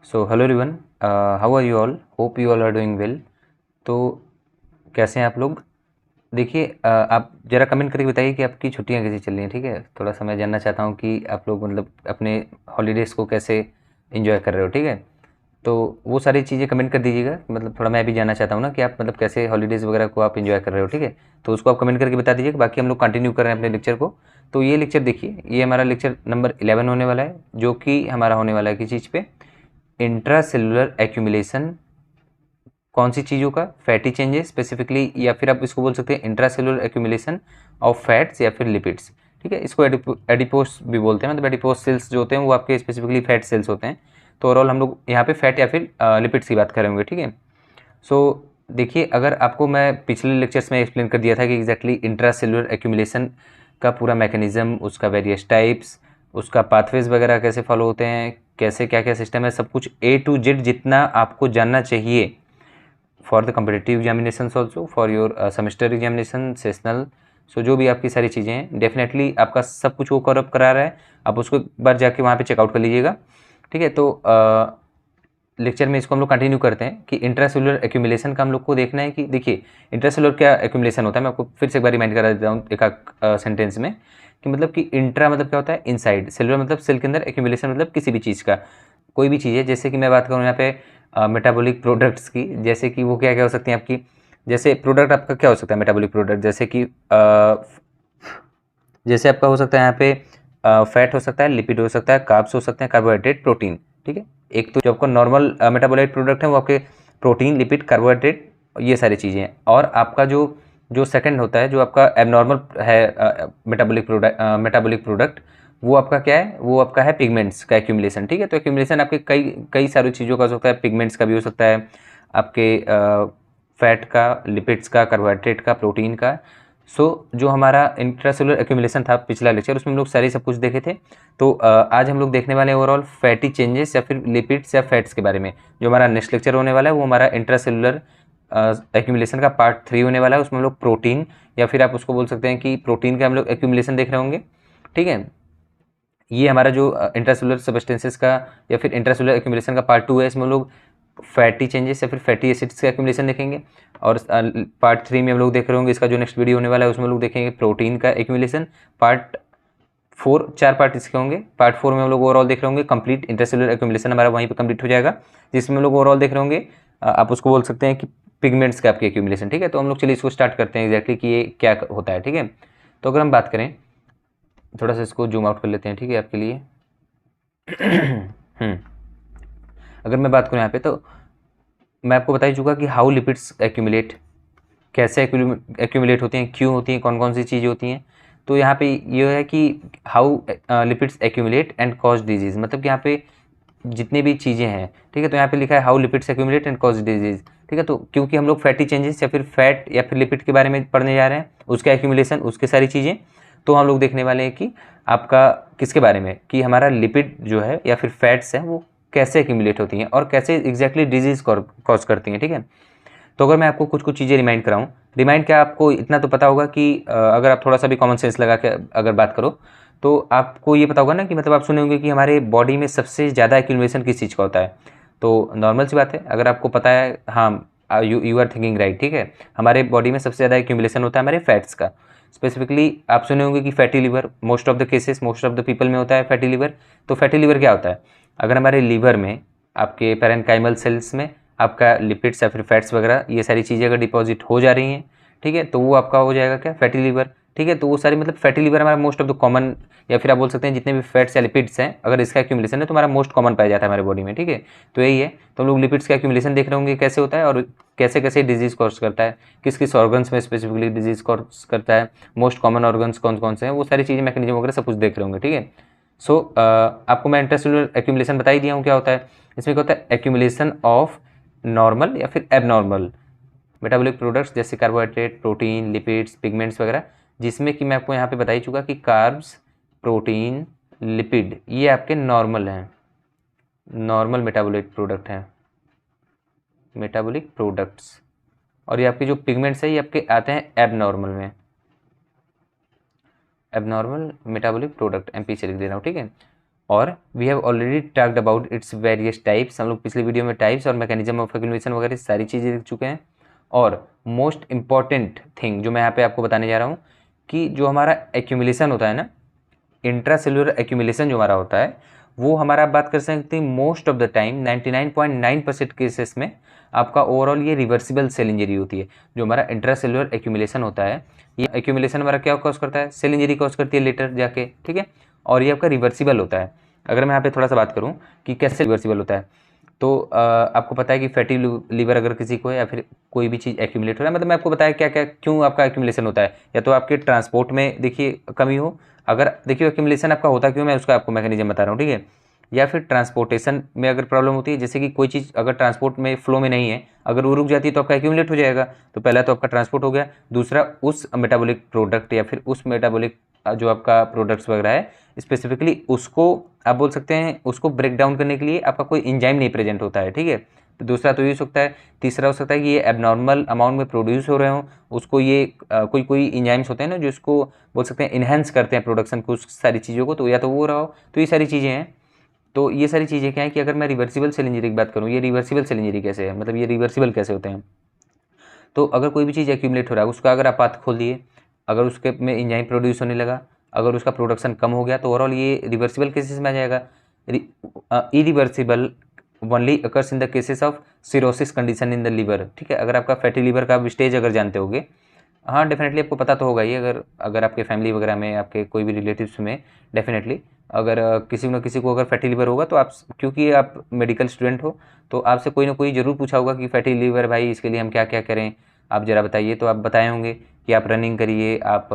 So hello everyone, how are you all? Hope you all are doing well. तो कैसे हैं आप लोग? देखिए, आप ज़रा कमेंट करके बताइए कि आपकी छुट्टियां कैसी चल रही हैं। ठीक है, थोड़ा सा मैं जानना चाहता हूँ कि आप लोग मतलब अपने हॉलीडेज़ को कैसे एंजॉय कर रहे हो। ठीक है, तो वो सारी चीज़ें कमेंट कर दीजिएगा। मतलब थोड़ा मैं भी जानना चाहता हूँ ना कि आप मतलब कैसे हॉलीडेज़ वगैरह को आप एंजॉय कर रहे हो। ठीक है, तो उसको आप कमेंट करके बता दीजिएगा। बाकी हम लोग कंटिन्यू कर रहे हैं अपने लेक्चर को। तो ये लेक्चर देखिए, ये हमारा लेक्चर नंबर 11 होने वाला है, जो कि हमारा होने वाला है किस चीज़ पे? Intra cellular accumulation. कौन सी चीज़ों का? फैटी चेंजेस स्पेसिफिकली, या फिर आप इसको बोल सकते हैं intra cellular accumulation of fats या फिर लिपिड्स। ठीक है, इसको एडिपोस भी बोलते हैं। मतलब एडिपोस सेल्स जो होते हैं वो आपके स्पेसिफिकली फैट सेल्स होते हैं। तो ओवरऑल हम लोग यहाँ पे फैट या फिर लिपिड्स की बात कर रहे होंगे। ठीक है, सो देखिए, अगर आपको मैं पिछले लेक्चर्स में एक्सप्लेन कर दिया था कि एग्जैक्टली इंट्रा सेलुलर एक्यूमुलेशन का पूरा मैकेनिज्म, उसका वेरियस टाइप्स, उसका पाथवेज वगैरह कैसे फॉलो होते हैं, कैसे क्या क्या सिस्टम है, सब कुछ A to Z जितना आपको जानना चाहिए for the competitive examination also, for your semester examination, sessional. So जो भी आपकी सारी चीज़ें हैं, डेफिनेटली आपका सब कुछ वो कवर अप करा रहा है। आप उसको एक बार जाके वहाँ पे चेकआउट कर लीजिएगा। ठीक है, तो लेक्चर में इसको हम लोग कंटिन्यू करते हैं कि इंट्रासेलुलर एक्यूमुलेशन का हम लोग को देखना है। कि देखिए, इंट्रासेलुलर क्या एक्यूमुलेशन होता है, मैं आपको फिर से एक बार रिमाइंड करा देता हूँ एक सेंटेंस में कि मतलब कि इंट्रा मतलब क्या होता है? इनसाइड। सेलुलर मतलब सेल के अंदर, एक्यूमुलेशन मतलब किसी भी चीज़ का, कोई भी चीज़ है। जैसे कि मैं बात करूँ यहाँ पे मेटाबॉलिक प्रोडक्ट्स की, जैसे कि वो क्या क्या हो सकती हैं आपकी। जैसे प्रोडक्ट आपका क्या हो सकता है मेटाबॉलिक प्रोडक्ट, जैसे आपका हो सकता है यहाँ पे फैट हो सकता है, लिपिड हो सकता है, कार्ब्स हो सकते हैं, कार्बोहाइड्रेट, प्रोटीन। ठीक है, एक तो जो आपका नॉर्मल मेटाबोलाइट प्रोडक्ट है वो आपके प्रोटीन, लिपिड, कार्बोहाइड्रेट, ये सारी चीज़ें हैं। और आपका जो जो सेकंड होता है, जो आपका एबनॉर्मल है मेटाबॉलिक प्रोडक्ट, वो आपका क्या है? वो आपका है पिगमेंट्स का एक्यूमुलेशन। ठीक है, तो एक्यूमुलेशन आपके कई कई सारी चीज़ों का हो सकता है। पिगमेंट्स का भी हो सकता है, आपके फैट का, लिपिड्स का, कार्बोहाइड्रेट का, प्रोटीन का। जो हमारा इंट्रासेलुलर एक्यूमुलेशन था पिछला लेक्चर, उसमें हम लोग सारी सब कुछ देखे थे। तो आज हम लोग देखने वाले हैं ओवरऑल फैटी चेंजेस या फिर लिपिड्स या फैट्स के बारे में। जो हमारा नेक्स्ट लेक्चर होने वाला है वो हमारा इंट्रासेलुलर एक्यूमुलेशन का पार्ट 3 होने वाला है। उसमें हम लोग प्रोटीन, या फिर आप उसको बोल सकते हैं कि प्रोटीन का हम लोग एक्यूमुलेशन देख रहे होंगे। ठीक है, ये हमारा जो इंट्रासेलुलर सब्सटेंसेस का या फिर इंट्रासेलुलर एक्यूमुलेशन का पार्ट 2 है। इसमें हम लोग फैटी चेंजेस या फिर फैटी एसिड्स का एक्यूमुलेशन देखेंगे। और पार्ट 3 में हम लोग देख रहे होंगे, इसका जो नेक्स्ट वीडियो होने वाला है उसमें हम लोग देखेंगे प्रोटीन का एक्यूमुलेशन। पार्ट 4, 4 पार्ट इसके होंगे। पार्ट 4 में हम लोग ओवरऑल देख रहे होंगे कंप्लीट इंटरसेलुलर एक्यूमुलेशन हमारा वहीं पे कंप्लीट हो जाएगा, जिसमें हम लोग ओवरऑल देख रहे होंगे आप उसको बोल सकते हैं कि पिगमेंट्स का आपके एक्यूमुलेशन। ठीक है, तो हम लोग चलिए इसको स्टार्ट करते हैं एग्जैक्टली कि ये क्या होता है। ठीक है, तो अगर हम बात करें, थोड़ा सा इसको जूम आउट कर लेते हैं, ठीक है, आपके लिए। अगर मैं बात करूँ यहाँ पे, तो मैं आपको बता ही चुका कि हाउ लिपिड्स एक्यूमुलेट, कैसे एक्यूमुलेट होती हैं, क्यों होती हैं, कौन कौन सी चीज़ें होती हैं। तो यहाँ पे ये है कि how lipids accumulate and cause disease. मतलब कि यहाँ पे जितनी भी चीज़ें हैं, ठीक है, तो यहाँ पे लिखा है how lipids accumulate and cause disease. ठीक है, तो क्योंकि हम लोग फैटी चेंजेस या फिर फैट या फिर लिपिड के बारे में पढ़ने जा रहे हैं, उसका एक्यूमुलेशन, उसके सारी चीज़ें, तो हम लोग देखने वाले हैं कि आपका किसके बारे में, कि हमारा लिपिड जो है या फिर फैट्स हैं वो कैसे एक्यूमुलेट होती हैं और कैसे एग्जैक्टली डिजीज़ कॉज करती हैं। ठीक है, तो अगर मैं आपको कुछ कुछ चीज़ें रिमाइंड कराऊँ, रिमाइंड क्या, आपको इतना तो पता होगा कि अगर आप थोड़ा सा भी कॉमन सेंस लगा के अगर बात करो, तो आपको ये पता होगा ना कि मतलब आप सुने होंगे कि हमारे बॉडी में सबसे ज़्यादा एक्यूमुलेशन किस चीज़ का होता है। तो नॉर्मल सी बात है, अगर आपको पता है, हाँ, यू आर थिंकिंग राइट। ठीक है, हमारे बॉडी में सबसे ज़्यादा एक्यूमुलेशन होता है हमारे फैट्स का। स्पेसिफिकली आप सुने होंगे कि fatty liver, most of the cases, most of the people में होता है फैटी लिवर। तो फैटी लिवर क्या होता है? अगर हमारे लीवर में, आपके पैरेन्काइमल सेल्स में आपका लिपिड्स या फिर फैट्स वगैरह ये सारी चीज़ें अगर डिपॉजिट हो जा रही हैं, ठीक है, तो वो आपका हो जाएगा क्या? Fatty liver. ठीक है, तो वो सारी मतलब फैटी लीवर हमारा मोस्ट ऑफ द कॉमन, या फिर आप बोल सकते हैं जितने भी फैट्स या लिपिड्स हैं, अगर इसका एक्यूमुलेशन है तो हमारा मोस्ट कॉमन पाया जाता है हमारे बॉडी में। ठीक है, तो यही है। तो हम लोग लिपिड्स का एक्यूमुलेशन देख रहे होंगे कैसे होता है और कैसे कैसे डिजीज कॉज करता है, किस किस ऑर्गन्स में स्पेसिफिकली डिजीज कॉज करता है, मोस्ट कॉमन ऑर्गन्स कौन कौन से हैं, वो सारी चीज़ें, मैकेनिज्म वगैरह सब कुछ देख रहे होंगे। ठीक है, सो आपको मैं इंट्रासेलुलर एक्यूमुलेशन बता ही दिया हूँ क्या होता है। इसमें क्या होता है? एक्यूमुलेशन ऑफ नॉर्मल या फिर एबनॉर्मल मेटाबॉलिक प्रोडक्ट्स, जैसे कार्बोहाइड्रेट, प्रोटीन, लिपिड्स, पिगमेंट्स वगैरह, जिसमें कि मैं आपको यहाँ पे बता ही चुका कि कार्ब्स, प्रोटीन, लिपिड, ये आपके नॉर्मल हैं, नॉर्मल मेटाबॉलिक प्रोडक्ट हैं, मेटाबॉलिक प्रोडक्ट्स। और ये आपके जो पिगमेंट्स है ये आपके आते हैं एबनॉर्मल में, एबनॉर्मल मेटाबॉलिक प्रोडक्ट, एमपी से लिख दे रहा हूँ। ठीक है, और we have already talked about its various types. हम लोग पिछले वीडियो में टाइप्स और मैकेनिज्म ऑफ एक्यूमुलेशन वगैरह सारी चीज़ें देख चुके हैं। और मोस्ट इंपॉर्टेंट थिंग जो मैं यहाँ पे आपको बताने जा रहा हूँ कि जो हमारा एक्यूमुलेशन होता है ना, इंट्रासेलुलर एक्यूमुलेशन जो हमारा होता है वो हमारा, आप बात कर सकते हैं most of the time 99.9% cases में आपका ओवरऑल ये रिवर्सिबल सेल इंजरी होती है। जो हमारा इंट्रासेलुलर एक्यूमुलेशन होता है, ये एक्यूमुलेशन हमारा क्या कॉज करता है, सेल इंजरी कॉज करती है लेटर जाके, ठीक है। और ये आपका रिवर्सिबल होता है। अगर मैं यहाँ पे थोड़ा सा बात करूँ कि कैसे रिवर्सिबल होता है, तो आपको पता है कि फैटी लीवर अगर किसी को है या फिर कोई भी चीज़ एक्यूमुलेट हो रहा है, मतलब मैं आपको बताया क्या क्या क्यों आपका एक्यूमुलेशन होता है। या तो आपके ट्रांसपोर्ट में देखिए कमी हो, अगर देखिए एक्यूमुलेशन आपका होता क्यों, मैं उसका आपको मैकेनिज्म बता रहा हूँ, ठीक है। या फिर ट्रांसपोर्टेशन में अगर प्रॉब्लम होती है, जैसे कि कोई चीज़ अगर ट्रांसपोर्ट में फ्लो में नहीं है, अगर वो रुक जाती है तो आपका एक्यूमुलेट हो जाएगा। तो पहला तो आपका ट्रांसपोर्ट हो गया, दूसरा उस मेटाबॉलिक प्रोडक्ट या फिर उस मेटाबॉलिक जो आपका प्रोडक्ट्स वगैरह है स्पेसिफिकली उसको आप बोल सकते हैं उसको ब्रेक डाउन करने के लिए आपका कोई एंजाइम नहीं प्रेजेंट होता है, ठीक है। तो दूसरा तो ये हो सकता है। तीसरा हो सकता है कि ये एबनॉर्मल अमाउंट में प्रोड्यूस हो रहे हों, उसको ये कोई कोई एंजाइम्स होते हैं ना जो इसको बोल सकते हैं इन्हेंस करते हैं प्रोडक्शन को, उस सारी चीज़ों को, तो या तो वो रहा हो। तो ये सारी चीज़ें हैं। तो ये सारी चीज़ें क्या है कि अगर मैं रिवर्सिबल सेल इंजरी की बात करूँ, ये रिवर्सिबल सेल इंजरी कैसे है, मतलब ये रिवर्सिबल कैसे होते हैं। तो अगर कोई भी चीज़ एक्यूमुलेट हो रहा है, उसका अगर आप पाथ खोल दिए, अगर उसके में एंजाइम प्रोड्यूस होने लगा, अगर उसका प्रोडक्शन कम हो गया, तो ओवरऑल ये रिवर्सिबल केसेस में आ जाएगा। Irreversible only occurs in the cases of cirrhosis condition in the liver, ठीक है। अगर आपका फैटी लीवर का स्टेज अगर जानते होगे, हाँ डेफिनेटली आपको पता तो होगा ही, अगर अगर आपके फैमिली वगैरह में आपके कोई भी रिलेटिव्स में डेफिनेटली अगर किसी न किसी को अगर फैटी लीवर होगा, तो आप क्योंकि आप मेडिकल स्टूडेंट हो तो आपसे कोई ना कोई ज़रूर पूछा होगा कि फैटी लीवर भाई इसके लिए हम क्या क्या करें, आप ज़रा बताइए। तो आप बताए होंगे कि आप रनिंग करिए, आप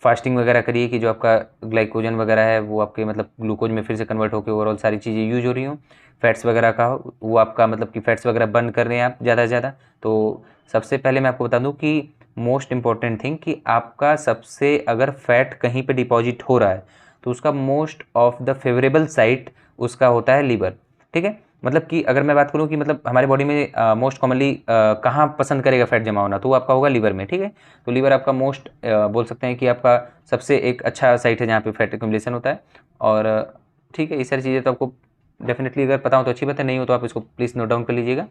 फास्टिंग वगैरह करिए कि जो आपका ग्लाइकोजन वगैरह है वो आपके मतलब ग्लूकोज में फिर से कन्वर्ट होकर ओवरऑल सारी चीज़ें यूज हो रही हों। फैट्स वगैरह का वो आपका मतलब कि फैट्स वगैरह बर्न कर रहे हैं आप ज़्यादा से ज़्यादा। तो सबसे पहले मैं आपको बता दूं कि मोस्ट इंपॉर्टेंट थिंग कि आपका सबसे अगर फैट कहीं पे डिपॉजिट हो रहा है तो उसका most of the favourable site उसका होता है लीवर, ठीक है। मतलब कि अगर मैं बात करूं कि मतलब हमारे बॉडी में मोस्ट कॉमनली कहाँ पसंद करेगा फैट जमा होना, तो वो आपका होगा लीवर में, ठीक है। तो लीवर आपका मोस्ट बोल सकते हैं कि आपका सबसे एक अच्छा साइट है जहाँ पे फैट एक्यूमुलेशन होता है। और ठीक है, ये सारी चीज़ें तो आपको डेफिनेटली अगर पता हो तो अच्छी बात है, नहीं हो तो आप इसको प्लीज़ नोट डाउन कर लीजिएगा।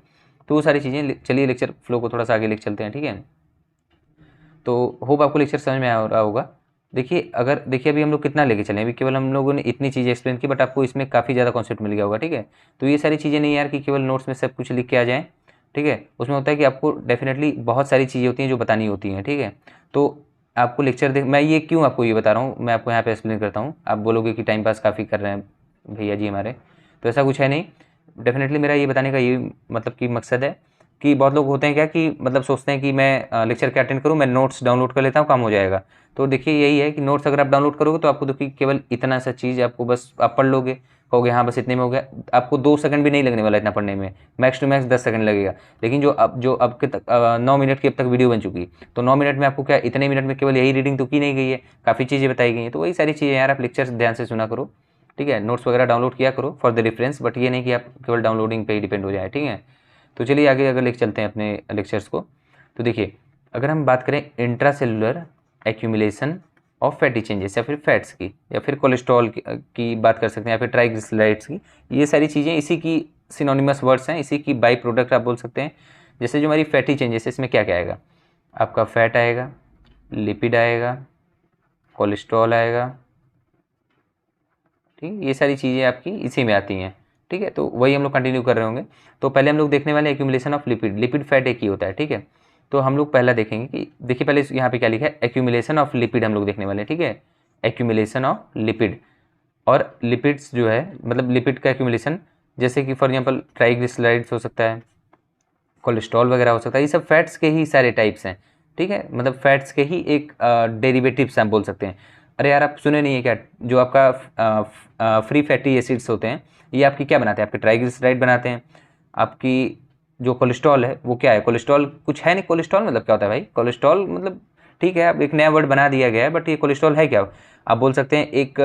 तो वो सारी चीज़ें, चलिए लेक्चर फ्लो को थोड़ा सा आगे लेके चलते हैं, ठीक है। तो होप आपको लेक्चर समझ में आ रहा होगा। देखिए अगर देखिए अभी हम लोग कितना लेके चले, अभी केवल हम लोगों ने इतनी चीज़ें एक्सप्लेन की, बट आपको इसमें काफ़ी ज़्यादा कॉन्सेप्ट मिल गया होगा, ठीक है। तो ये सारी चीज़ें नहीं यार कि केवल नोट्स में सब कुछ लिख के आ जाएँ, ठीक है। उसमें होता है कि आपको डेफिनेटली बहुत सारी चीज़ें होती हैं जो बतानी होती हैं, ठीक है। तो आपको लेक्चर देख, मैं ये क्यों आपको ये बता रहा हूँ, मैं आपको यहाँ पे एक्सप्लेन करता हूँ। आप बोलोगे कि टाइम पास काफ़ी कर रहे हैं भैया जी हमारे, तो ऐसा कुछ है नहीं। डेफिनेटली मेरा ये बताने का ये मतलब कि मकसद है कि बहुत लोग होते हैं क्या कि मतलब सोचते हैं कि मैं लेक्चर क्या अटेंड करूँ, मैं नोट्स डाउनलोड कर लेता हूँ, काम हो जाएगा। तो देखिए यही है कि नोट्स अगर आप डाउनलोड करोगे तो आपको देखिए केवल इतना सा चीज़ आपको बस आप पढ़ लोगे, कहोगे हाँ बस इतने में हो गया, आपको 2 सेकंड भी नहीं लगने वाला इतना पढ़ने में, मैक्स टू मैक्स 10 सेकंड लगेगा। लेकिन जो अब के तक 9 मिनट की अब तक वीडियो बन चुकी, तो 9 मिनट में आपको क्या, इतने मिनट में केवल यही रीडिंग तो की नहीं गई है, काफ़ी चीज़ें बताई गई हैं। तो वही सारी चीज़ें यार आप लेक्चर ध्यान से सुना करो, ठीक है। नोट्स वगैरह डाउनलोड किया करो फॉर द रेफरेंस, बट ये नहीं कि आप केवल डाउनलोडिंग पे ही डिपेंड हो जाए, ठीक है। तो चलिए आगे अगर लेके चलते हैं अपने लेक्चर्स को। तो देखिए अगर हम बात करें intracellular accumulation of fatty changes या फिर फैट्स की या फिर कोलेस्ट्रॉल की बात कर सकते हैं या फिर ट्राइग्लिसराइड्स की, ये सारी चीज़ें इसी की सिनोनिमस वर्ड्स हैं, इसी की बाई प्रोडक्ट आप बोल सकते हैं। जैसे जो हमारी फैटी चेंजेस है इसमें क्या क्या आएगा, आपका फैट आएगा, लिपिड आएगा, कोलेस्ट्रॉल आएगा, ठीक है। ये सारी चीज़ें आपकी इसी में आती हैं, ठीक है। तो वही हम लोग कंटिन्यू कर रहे होंगे। तो पहले हम लोग देखने वाले accumulation of lipid, lipid fat एक ही होता है, ठीक है। तो हम लोग पहला देखेंगे कि देखिए पहले यहाँ पे क्या लिखा है, एक्यूमुलेशन ऑफ लिपिड हम लोग देखने वाले हैं, ठीक है। एक्यूमुलेशन ऑफ लिपिड, और लिपिड्स जो है मतलब लिपिड का एक्यूमुलेशन, जैसे कि फॉर एग्जाम्पल ट्राइग्लिसराइड्स हो सकता है, कोलेस्ट्रॉल वगैरह हो सकता है, ये सब फैट्स के ही सारे टाइप्स हैं, ठीक है। मतलब फैट्स के ही एक डेरिवेटिव्स हम बोल सकते हैं। अरे यार आप सुने नहीं है क्या, जो आपका फ्री फैटी एसिड्स होते हैं ये आपकी क्या बनाते हैं, आपके ट्राइग्लिसराइड बनाते हैं। आपकी जो कोलेस्ट्रॉल है वो क्या है, कोलेस्ट्रॉल कुछ है नहीं। कोलेस्ट्रॉल मतलब क्या होता है भाई, कोलेस्ट्रॉल मतलब ठीक है अब एक नया वर्ड बना दिया गया है, बट ये कोलेस्ट्रॉल है क्या, आप बोल सकते हैं एक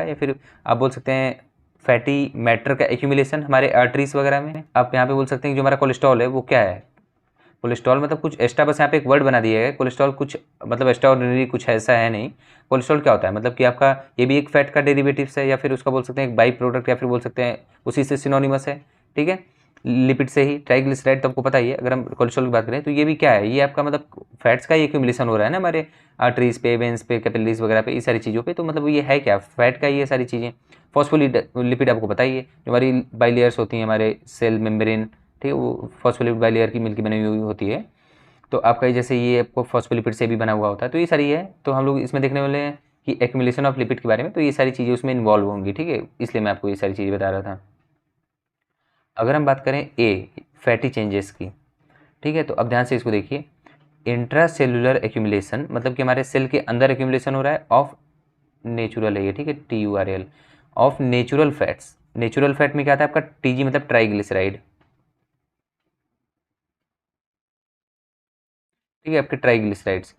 या फिर आप बोल सकते हैं फैटी मैटर का एक्यूमुलेशन हमारे आर्टरीज वगैरह में। आप यहाँ पे बोल सकते हैं कि जो हमारा कोलेस्ट्रॉल है वो क्या है, कोलेस्ट्रॉल मतलब कुछ एक्स्ट्रा, बस यहाँ पे एक वर्ड बना दिया है कोलेस्ट्रॉल, कुछ मतलब एक्स्ट्रा ऑर्डिनरी कुछ ऐसा है नहीं। कोलेस्ट्रॉल क्या होता है, मतलब कि आपका ये भी एक फैट का डेरिवेटिव्स है, या फिर उसका बोल सकते हैं एक बाई प्रोडक्ट, या फिर बोल सकते हैं उसी से सिनोनिमस है, ठीक है, लिपिड से ही। ट्राइग्लिसराइड तो आपको पता ही है। अगर हम कोलेस्ट्रॉल की बात करें तो ये भी क्या है, ये आपका मतलब फैट्स का ही एक्यूमुलेशन हो रहा है ना हमारे आर्टरीज पे, वेन्स पे, कैपिलरीज वगैरह पे, ये सारी चीज़ों पे। तो मतलब ये है क्या, फैट का ही ये सारी चीज़ें। फॉस्फोलिपिड आपको पता ही है, जो हमारी बाइलेयर्स होती हैं हमारे सेल मेम्ब्रेन, ठीक है, वो फॉस्फोलिपिड बाइलेयर की मिलकर बनी हुई होती है। तो आपका जैसे ये आपको फॉस्फोलिपिड से भी बना हुआ होता है, तो ये सारी है। तो हम लोग इसमें देखने वाले हैं कि एक्यूमुलेशन ऑफ लिपिड के बारे में, तो ये सारी चीज़ें उसमें इन्वॉल्व होंगी, ठीक है, इसलिए मैं आपको ये सारी चीज़ें बता रहा था। अगर हम बात करें ए फैटी चेंजेस की, ठीक है, तो अब ध्यान से इसको देखिए। इंट्रा सेलुलर एक्यूमुलेशन मतलब कि हमारे सेल के अंदर एक्यूमुलेशन हो रहा है ऑफ नेचुरल है ये, ठीक है, TURL of natural fats. Natural fat में क्या आता है आपका, TG मतलब ट्राइग्लिसराइड, ठीक है, आपके triglycerides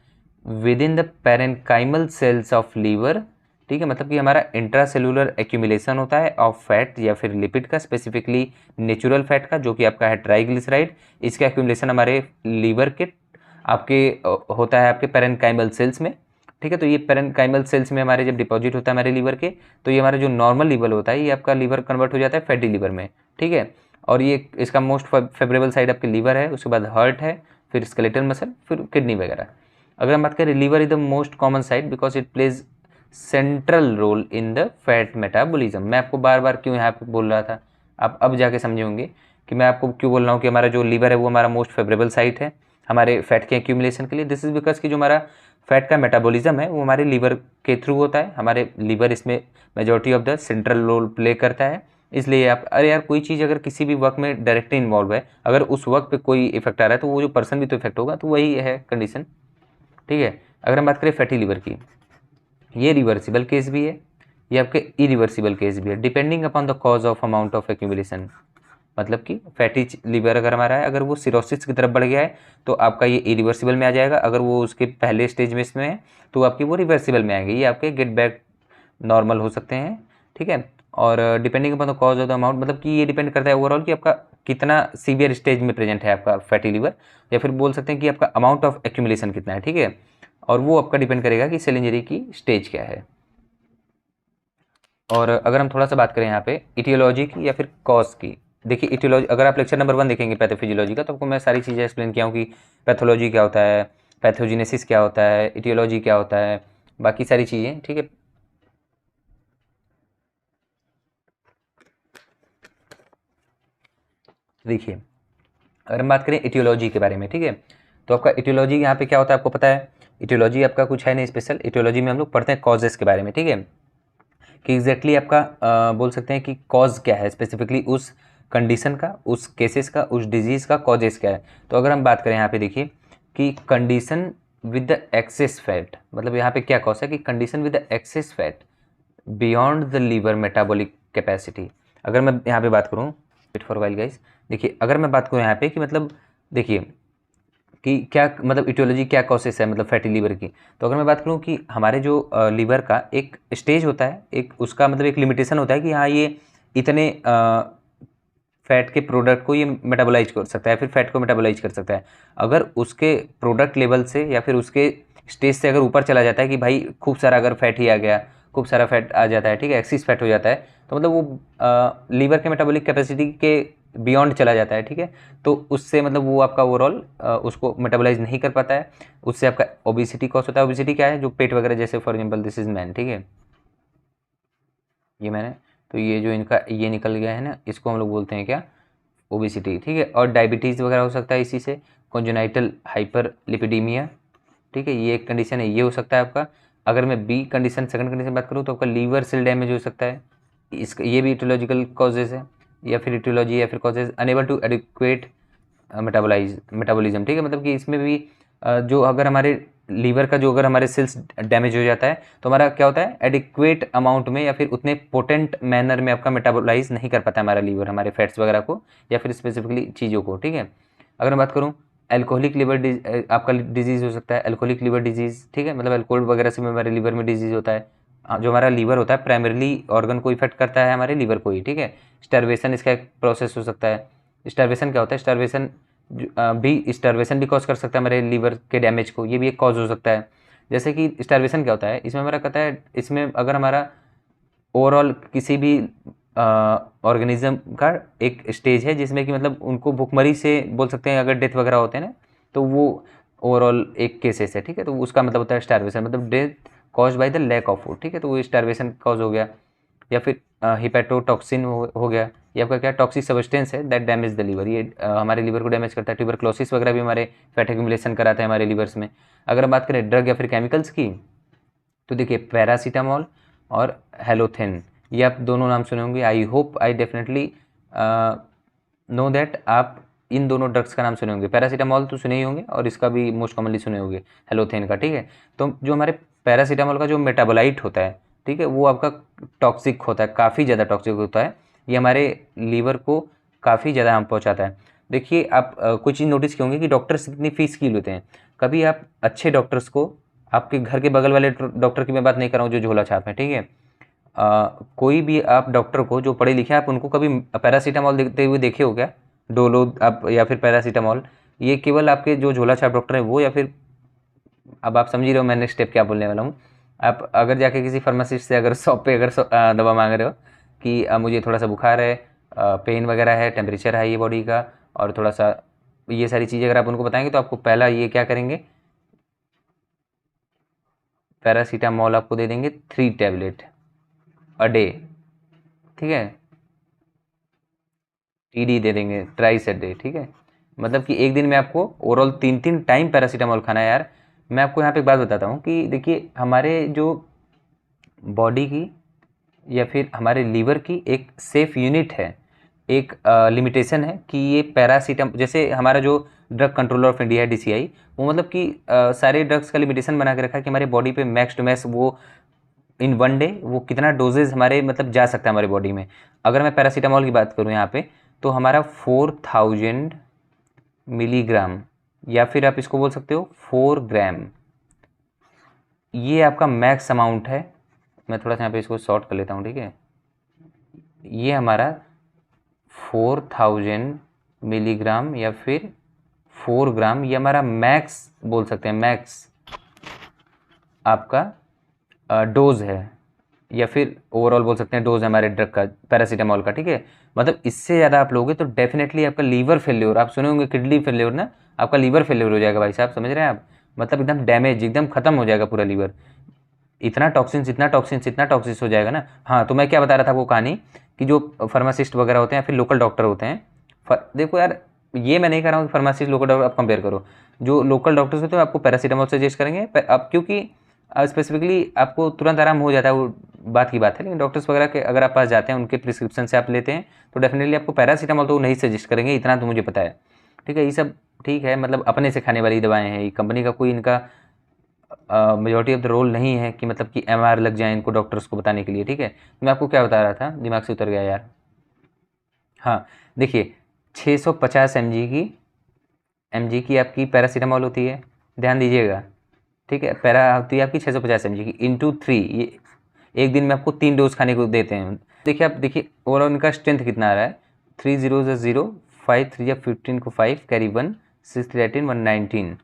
within the parenchymal cells of liver, ठीक है, मतलब कि हमारा इंट्रासेलुलर एक्यूमुलेशन होता है ऑफ फैट या फिर लिपिड का, स्पेसिफिकली नेचुरल फैट का, जो कि आपका है ट्राइग्लिसराइड। इसका एक्यूमुलेशन हमारे लीवर के आपके होता है आपके पैरेन्काइमल सेल्स में, ठीक है। तो ये पैरेन्काइमल सेल्स में हमारे जब डिपॉजिट होता है हमारे लीवर के, तो ये हमारा जो नॉर्मल लीवर होता है ये आपका लीवर कन्वर्ट हो जाता है फैटी लीवर में, ठीक है। और ये इसका मोस्ट फेवरेबल साइड आपके लीवर है, उसके बाद हार्ट है, फिर स्केलेटल मसल, फिर किडनी वगैरह। अगर हम बात करें, liver is the most common site because it plays central role in the fat metabolism. मैं आपको बार बार क्यों यहाँ पे बोल रहा था, आप अब जाके समझे होंगे कि मैं आपको क्यों बोल रहा हूँ कि हमारा जो लीवर है वो हमारा मोस्ट फेवरेबल साइट है हमारे फैट के एक्यूमुलेशन के लिए। दिस इज बिकॉज कि जो हमारा फैट का मेटाबॉलिज्म है वो हमारे लीवर के थ्रू होता है, हमारे लीवर इसमें majority of the central role play करता है। इसलिए आप, अरे यार कोई चीज़ अगर किसी भी वर्क में डायरेक्टली इन्वॉल्व है, अगर उस वर्क पे कोई इफेक्ट आ रहा है तो वो जो पर्सन भी तो इफेक्ट होगा, तो वही है कंडीशन, ठीक है। अगर हम बात करें फैटी लीवर की, ये रिवर्सिबल केस भी है, ये आपके इरिवर्सिबल केस भी है, depending upon the cause of amount of accumulation. मतलब कि फैटी लीवर अगर हमारा है, अगर वो सिरोसिस की तरफ बढ़ गया है तो आपका ये इरिवर्सिबल में आ जाएगा। अगर वो उसके पहले स्टेज में इसमें है तो आपकी वो रिवर्सिबल में आएंगे, ये आपके गेट बैक नॉर्मल हो सकते हैं, ठीक है। और depending upon the cause of the amount, मतलब कि ये डिपेंड करता है ओवरऑल कि आपका कितना सीवियर स्टेज में प्रेजेंट है आपका फैटी लीवर, या फिर बोल सकते हैं कि आपका अमाउंट ऑफ एक्यूमुलेशन कितना है, ठीक है। और वो आपका डिपेंड करेगा कि सेल इंजरी की स्टेज क्या है। और अगर हम थोड़ा सा बात करें यहाँ पे इटियोलॉजी की या फिर कॉज की, देखिए इटियोलॉजी, अगर आप लेक्चर नंबर 1 देखेंगे पैथोफिजियोलॉजी का, तो आपको मैं सारी चीज़ें एक्सप्लेन किया हूँ कि पैथोलॉजी क्या होता है, पैथोजिनेसिस क्या होता है, इटियोलॉजी क्या होता है, बाकी सारी चीज़ें, ठीक है। देखिए अगर हम बात करें इटियोलॉजी के बारे में, ठीक है, तो आपका इटियोलॉजी यहाँ पे क्या होता है आपको पता है। इटियोलॉजी आपका कुछ है नहीं स्पेशल, इटियोलॉजी में हम लोग पढ़ते हैं कॉजेस के बारे में, ठीक है, कि एग्जैक्टली आपका बोल सकते हैं कि कॉज क्या है स्पेसिफिकली उस कंडीशन का, उस केसेस का, उस डिजीज़ का कॉजेस क्या है। तो अगर हम बात करें यहाँ पे देखिए कि condition with the excess fat, मतलब यहाँ पे क्या कॉज है कि condition with the excess fat beyond the liver metabolic capacity. अगर मैं यहाँ पे बात करूँ, वेट फॉर वाइल गाइस, देखिए अगर मैं बात करूँ यहाँ पे कि मतलब देखिए कि क्या मतलब इटियोलॉजी क्या कॉसेस है मतलब फैटी लीवर की, तो अगर मैं बात करूँ कि हमारे जो लीवर का एक स्टेज होता है, एक उसका मतलब एक लिमिटेशन होता है कि हाँ ये इतने फैट के प्रोडक्ट को ये मेटाबोलाइज कर सकता है, फिर फैट को मेटाबोलाइज कर सकता है। अगर उसके प्रोडक्ट लेवल से या फिर उसके स्टेज से अगर ऊपर चला जाता है कि भाई खूब सारा अगर फैट ही आ गया, खूब सारा फैट आ जाता है, ठीक है, एक्सिस फैट हो जाता है, तो मतलब वो लीवर के मेटाबॉलिक कैपेसिटी के बियॉन्ड चला जाता है, ठीक है। तो उससे मतलब वो आपका ओवरऑल उसको मेटाबोलाइज नहीं कर पाता है, उससे आपका ओबिसिटी कॉज होता है। ओबिसिटी क्या है, जो पेट वगैरह, जैसे for example this is man, ठीक है, ये मैंने, तो ये जो इनका ये निकल गया है ना, इसको हम लोग बोलते हैं क्या, ओबिसिटी, ठीक है। और डायबिटीज़ वगैरह हो सकता है इसी से, कॉन्जेनाइटल हाइपर लिपिडीमिया, ठीक है, ये एक कंडीशन है, ये हो सकता है आपका। अगर मैं बी कंडीशन, सेकंड कंडीशन बात करूँ तो आपका लीवर सेल डैमेज हो सकता है, इसका ये भी इटियोलॉजिकल कॉजेज है, या फिर इटियोलॉजी या फिर causes unable to adequate metabolism, ठीक है, मतलब कि इसमें भी जो अगर हमारे लीवर का जो अगर हमारे सेल्स डैमेज हो जाता है तो हमारा क्या होता है, एडिक्वेट अमाउंट में या फिर उतने पोटेंट मैनर में आपका मेटाबोलाइज नहीं कर पाता हमारा लीवर हमारे फैट्स वगैरह को या फिर स्पेसिफिकली चीज़ों को, ठीक है। अगर मैं बात करूँ एल्कोहलिक लीवर आपका डिजीज़ हो सकता है, एल्कोहलिक लीवर डिजीज़, ठीक है, मतलब एल्कोहल वगैरह से हमारे लीवर में डिजीज़ होता है। जो हमारा लीवर होता है प्राइमरली ऑर्गन को इफेक्ट करता है हमारे लीवर को ही, ठीक है। स्टार्वेशन इसका एक प्रोसेस हो सकता है। स्टार्वेशन क्या होता है, स्टार्वेशन भी स्टार्वेशन भी कॉज कर सकता है हमारे लीवर के डैमेज को, ये भी एक कॉज हो सकता है। जैसे कि स्टार्वेशन क्या होता है, इसमें हमारा कहता है, इसमें अगर हमारा ओवरऑल किसी भी ऑर्गेनिज्म का एक स्टेज है जिसमें कि मतलब उनको भूखमरी से बोल सकते हैं, अगर डेथ वगैरह होते हैं ना, तो वो ओवरऑल एक केसेस है, ठीक है। तो उसका मतलब होता है स्टार्वेशन, मतलब death cause by the lack of food, ठीक है। तो वो स्टार्वेशन कॉज हो गया। या फिर हिपेटोटॉक्सिन हो गया, ये आपका क्या टॉक्सिक सब्सटेंस है दैट डैमेज द लीवर, ये हमारे लीवर को डैमेज करता है। ट्यूबरक्लोसिस वगैरह भी हमारे फैट एक्यूमुलेशन कराता है हमारे लीवर्स में। अगर हम बात करें ड्रग या फिर केमिकल्स की, तो देखिए पैरासीटामॉल और हेलोथेन, ये आप दोनों नाम सुने होंगे। I hope I definitely know that आप इन दोनों ड्रग्स का नाम सुने होंगे। पैरासीटामॉल तो सुने ही होंगे और इसका भी मोस्ट कॉमनली सुने होंगे, हेलोथेन का, ठीक है। तो जो हमारे पैरासीटामॉल का जो मेटाबोलाइट होता है, ठीक है, वो आपका टॉक्सिक होता है, काफ़ी ज़्यादा टॉक्सिक होता है। ये हमारे लीवर को काफ़ी ज़्यादा हार्म पहुँचाता है। देखिए आप कुछ चीज़ नोटिस किए होंगे कि डॉक्टर्स कितनी फीस की लेते हैं। कभी आप अच्छे डॉक्टर्स को, आपके घर के बगल वाले डॉक्टर की मैं बात नहीं कर रहा हूँ जो झोला छाप है, ठीक है, कोई भी आप डॉक्टर को जो पढ़े लिखे, आप उनको कभी पैरासीटामॉल देते हुए देखे हो क्या? डोलो आप या फिर पैरासीटामॉल, ये केवल आपके जो झोला छाप डॉक्टर हैं वो, या फिर अब आप समझ ही रहे हो मैं नेक्स्ट स्टेप क्या बोलने वाला हूँ। आप अगर जाके किसी फार्मासिस्ट से अगर शॉप पे अगर दवा मांग रहे हो कि मुझे थोड़ा सा बुखार है, पेन वगैरह है, टेम्परेचर है ये बॉडी का, और थोड़ा सा ये सारी चीज़ें अगर आप उनको बताएंगे तो आपको पहला ये क्या करेंगे, पैरासीटामॉल आपको दे देंगे 3 टैबलेट अ डे, ठीक है, TD दे देंगे, ट्राइस अ डे, ठीक है। मतलब कि एक दिन में आपको ओवरऑल 3 टाइम पैरासीटामॉल खाना है यार। मैं आपको यहाँ पे एक बात बताता हूँ कि देखिए हमारे जो बॉडी की या फिर हमारे लीवर की एक सेफ यूनिट है, एक लिमिटेशन है कि ये पैरासीटामॉल, जैसे हमारा जो ड्रग कंट्रोलर ऑफ इंडिया है DCI, वो मतलब कि सारे ड्रग्स का लिमिटेशन बना के रखा है कि हमारे बॉडी पे मैक्स टू मैक्स वो इन वन डे वो कितना डोजेज हमारे मतलब जा सकता है हमारे बॉडी में। अगर मैं पैरासीटामॉल की बात करूँ यहाँ पे, तो हमारा 4000 मिलीग्राम, या फिर आप इसको बोल सकते हो 4 ग्राम, ये आपका मैक्स अमाउंट है। मैं थोड़ा सा यहाँ पे इसको शॉर्ट कर लेता हूँ, ठीक है। ये हमारा 4000 मिलीग्राम या फिर 4 ग्राम, ये हमारा मैक्स बोल सकते हैं, मैक्स आपका डोज है, या फिर ओवरऑल बोल सकते हैं डोज है हमारे ड्रग का, पैरासीटामॉल का, ठीक है। मतलब इससे ज़्यादा आप लोगे तो डेफिनेटली आपका लीवर फेल्योर, आप सुने होंगे किडनी फेल्योर ना, आपका लीवर फेल्योर हो जाएगा भाई साहब, समझ रहे हैं आप? मतलब एकदम डैमेज, एकदम खत्म हो जाएगा पूरा लीवर। इतना टॉक्सिन्स, इतना टॉक्सिन्स, इतना टॉक्सिन्स हो जाएगा ना। हाँ, तो मैं क्या बता रहा था वो कहानी, कि जो फार्मासिस्ट वगैरह होते हैं या फिर लोकल डॉक्टर होते हैं, देखो यार, ये मैं नहीं कह रहा हूँ कि फार्मासिस्ट लोकल डॉक्टर आप कंपेयर करो। जो लोकल डॉक्टर्स होते हैं आपको पैरासीटामॉल सजेस्ट करेंगे अब, क्योंकि स्पेसिफिकली आपको तुरंत आराम हो जाता है, वो बात की बात है। लेकिन डॉक्टर्स वगैरह के अगर आप पास जाते हैं, उनके प्रिस्क्रिप्शन से आप लेते हैं, तो डेफिनेटली आपको पैरासीटामॉल तो नहीं सजेस्ट करेंगे, इतना तो मुझे पता है, ठीक है। ये सब ठीक है, मतलब अपने से खाने वाली दवाएं हैं, ये कंपनी का कोई इनका मेजॉरिटी ऑफ द रोल नहीं है कि मतलब कि MR लग जाए इनको डॉक्टर्स को बताने के लिए, ठीक है। मैं आपको क्या बता रहा था, दिमाग से उतर गया यार। हाँ, देखिए 650 mg की आपकी पैरासीटामॉल होती है, ध्यान दीजिएगा, ठीक है। पैरा होती है आपकी 650 mg की इंटू 3, ये एक दिन में आपको 3 डोज खाने को देते हैं। देखिए आप देखिए ओवरऑल इनका स्ट्रेंथ कितना आ रहा है, 3 0 0, 5 3 15 को 5 कैरी 1 6 13 119,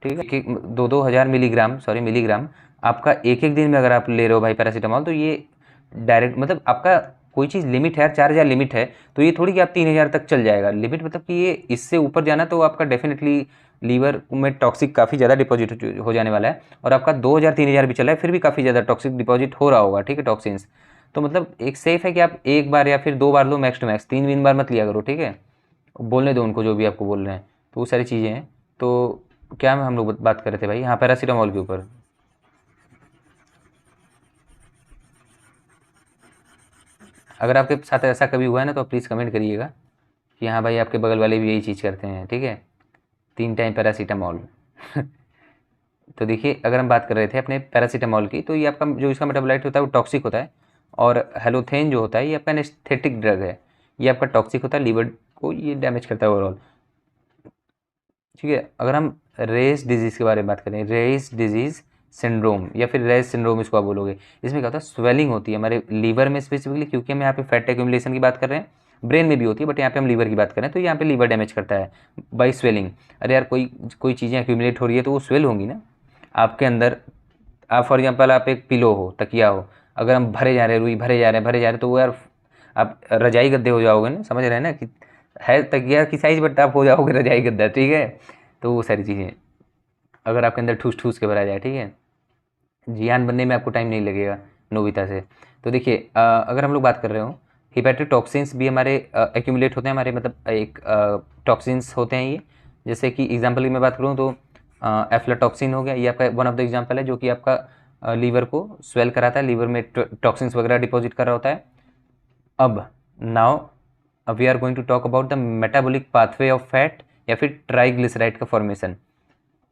ठीक है। 2-2 हज़ार मिलीग्राम, सॉरी मिलीग्राम आपका एक एक दिन में अगर आप ले रहे हो भाई पैरासीटामॉल, तो ये डायरेक्ट मतलब आपका कोई चीज़ लिमिट है यार, 4000 लिमिट है, तो ये थोड़ी कि आप 3000 तक चल जाएगा लिमिट, मतलब कि ये इससे ऊपर जाना तो आपका डेफिनेटली लीवर में टॉक्सिक काफ़ी ज़्यादा डिपॉजिट हो जाने वाला है। और आपका 2000-3000 भी चला है, फिर भी काफ़ी ज़्यादा टॉक्सिक डिपॉजिट हो रहा होगा, ठीक है, टॉक्सिन्स। तो मतलब एक सेफ है कि आप एक बार या फिर 2 बार लो मैक्स टू मैक्स, 3 बार मत लिया करो, ठीक है। बोलने दो उनको जो भी आपको बोल रहे हैं, तो वो सारी चीज़ें हैं। तो क्या हम लोग बात कर रहे थे भाई, हाँ, पैरासीटामॉल के ऊपर। अगर आपके साथ ऐसा कभी हुआ है ना, तो प्लीज़ कमेंट करिएगा कि हाँ भाई आपके बगल वाले भी यही चीज़ करते हैं, ठीक है, 3 टाइम पैरासीटामॉल। तो देखिए अगर हम बात कर रहे थे अपने पैरासीटामॉल की, तो ये आपका जो इसका मेटाबोलाइट होता है वो टॉक्सिक होता है। और हेलोथेन जो होता है ये आपका एनेस्थेटिक ड्रग है, ये आपका टॉक्सिक होता है, लीवर को ये डैमेज करता है ओवरऑल, ठीक है। अगर हम रेस डिजीज़ के बारे में बात करें, रेस डिजीज़ सिंड्रोम या फिर रेस सिंड्रोम इसको आप बोलोगे, इसमें क्या होता है, स्वेलिंग होती है हमारे लीवर में स्पेसिफिकली, क्योंकि हम यहाँ पे फैट एक्यूमुलेशन की बात कर रहे हैं। ब्रेन में भी होती है, बट यहाँ पे हम लीवर की बात करें तो यहाँ पे लीवर डैमेज करता है बाई स्वेलिंग। अरे यार कोई चीज़ें एक्यूमुलेट हो रही है तो वो स्वेल होंगी ना आपके अंदर। आप फॉर एग्जांपल आप एक पिलो हो, तकिया हो, अगर हम भरे जा रहे हैं, रुई भरे जा रहे हैं तो वो यार आप रजाई गद्दे हो जाओगे ना, समझ रहे हैं ना कि है तकिया की साइज बट आप हो जाओगे रजाई गद्दा, ठीक है। तो वो सारी चीज़ें अगर आपके अंदर ठूस ठूस के भरा जाए, ठीक है, जियान बनने में आपको टाइम नहीं लगेगा नोबिता से। तो देखिए अगर हम लोग बात कर रहे हो हिपैटिक टॉक्सिन्स भी हमारे एक्यूमुलेट होते हैं हमारे, मतलब एक टॉक्सिन्स होते हैं ये। जैसे कि एग्जांपल की मैं बात करूँ तो एफ्लाटॉक्सिन हो गया, ये आपका वन ऑफ द एग्जांपल है जो कि आपका लीवर को स्वेल कराता है, लीवर में टॉक्सिन्स वगैरह डिपॉजिट कर रहा होता है। अब now we are going to talk about the metabolic pathway of fat या फिर ट्राइग्लिसराइड का फॉर्मेशन।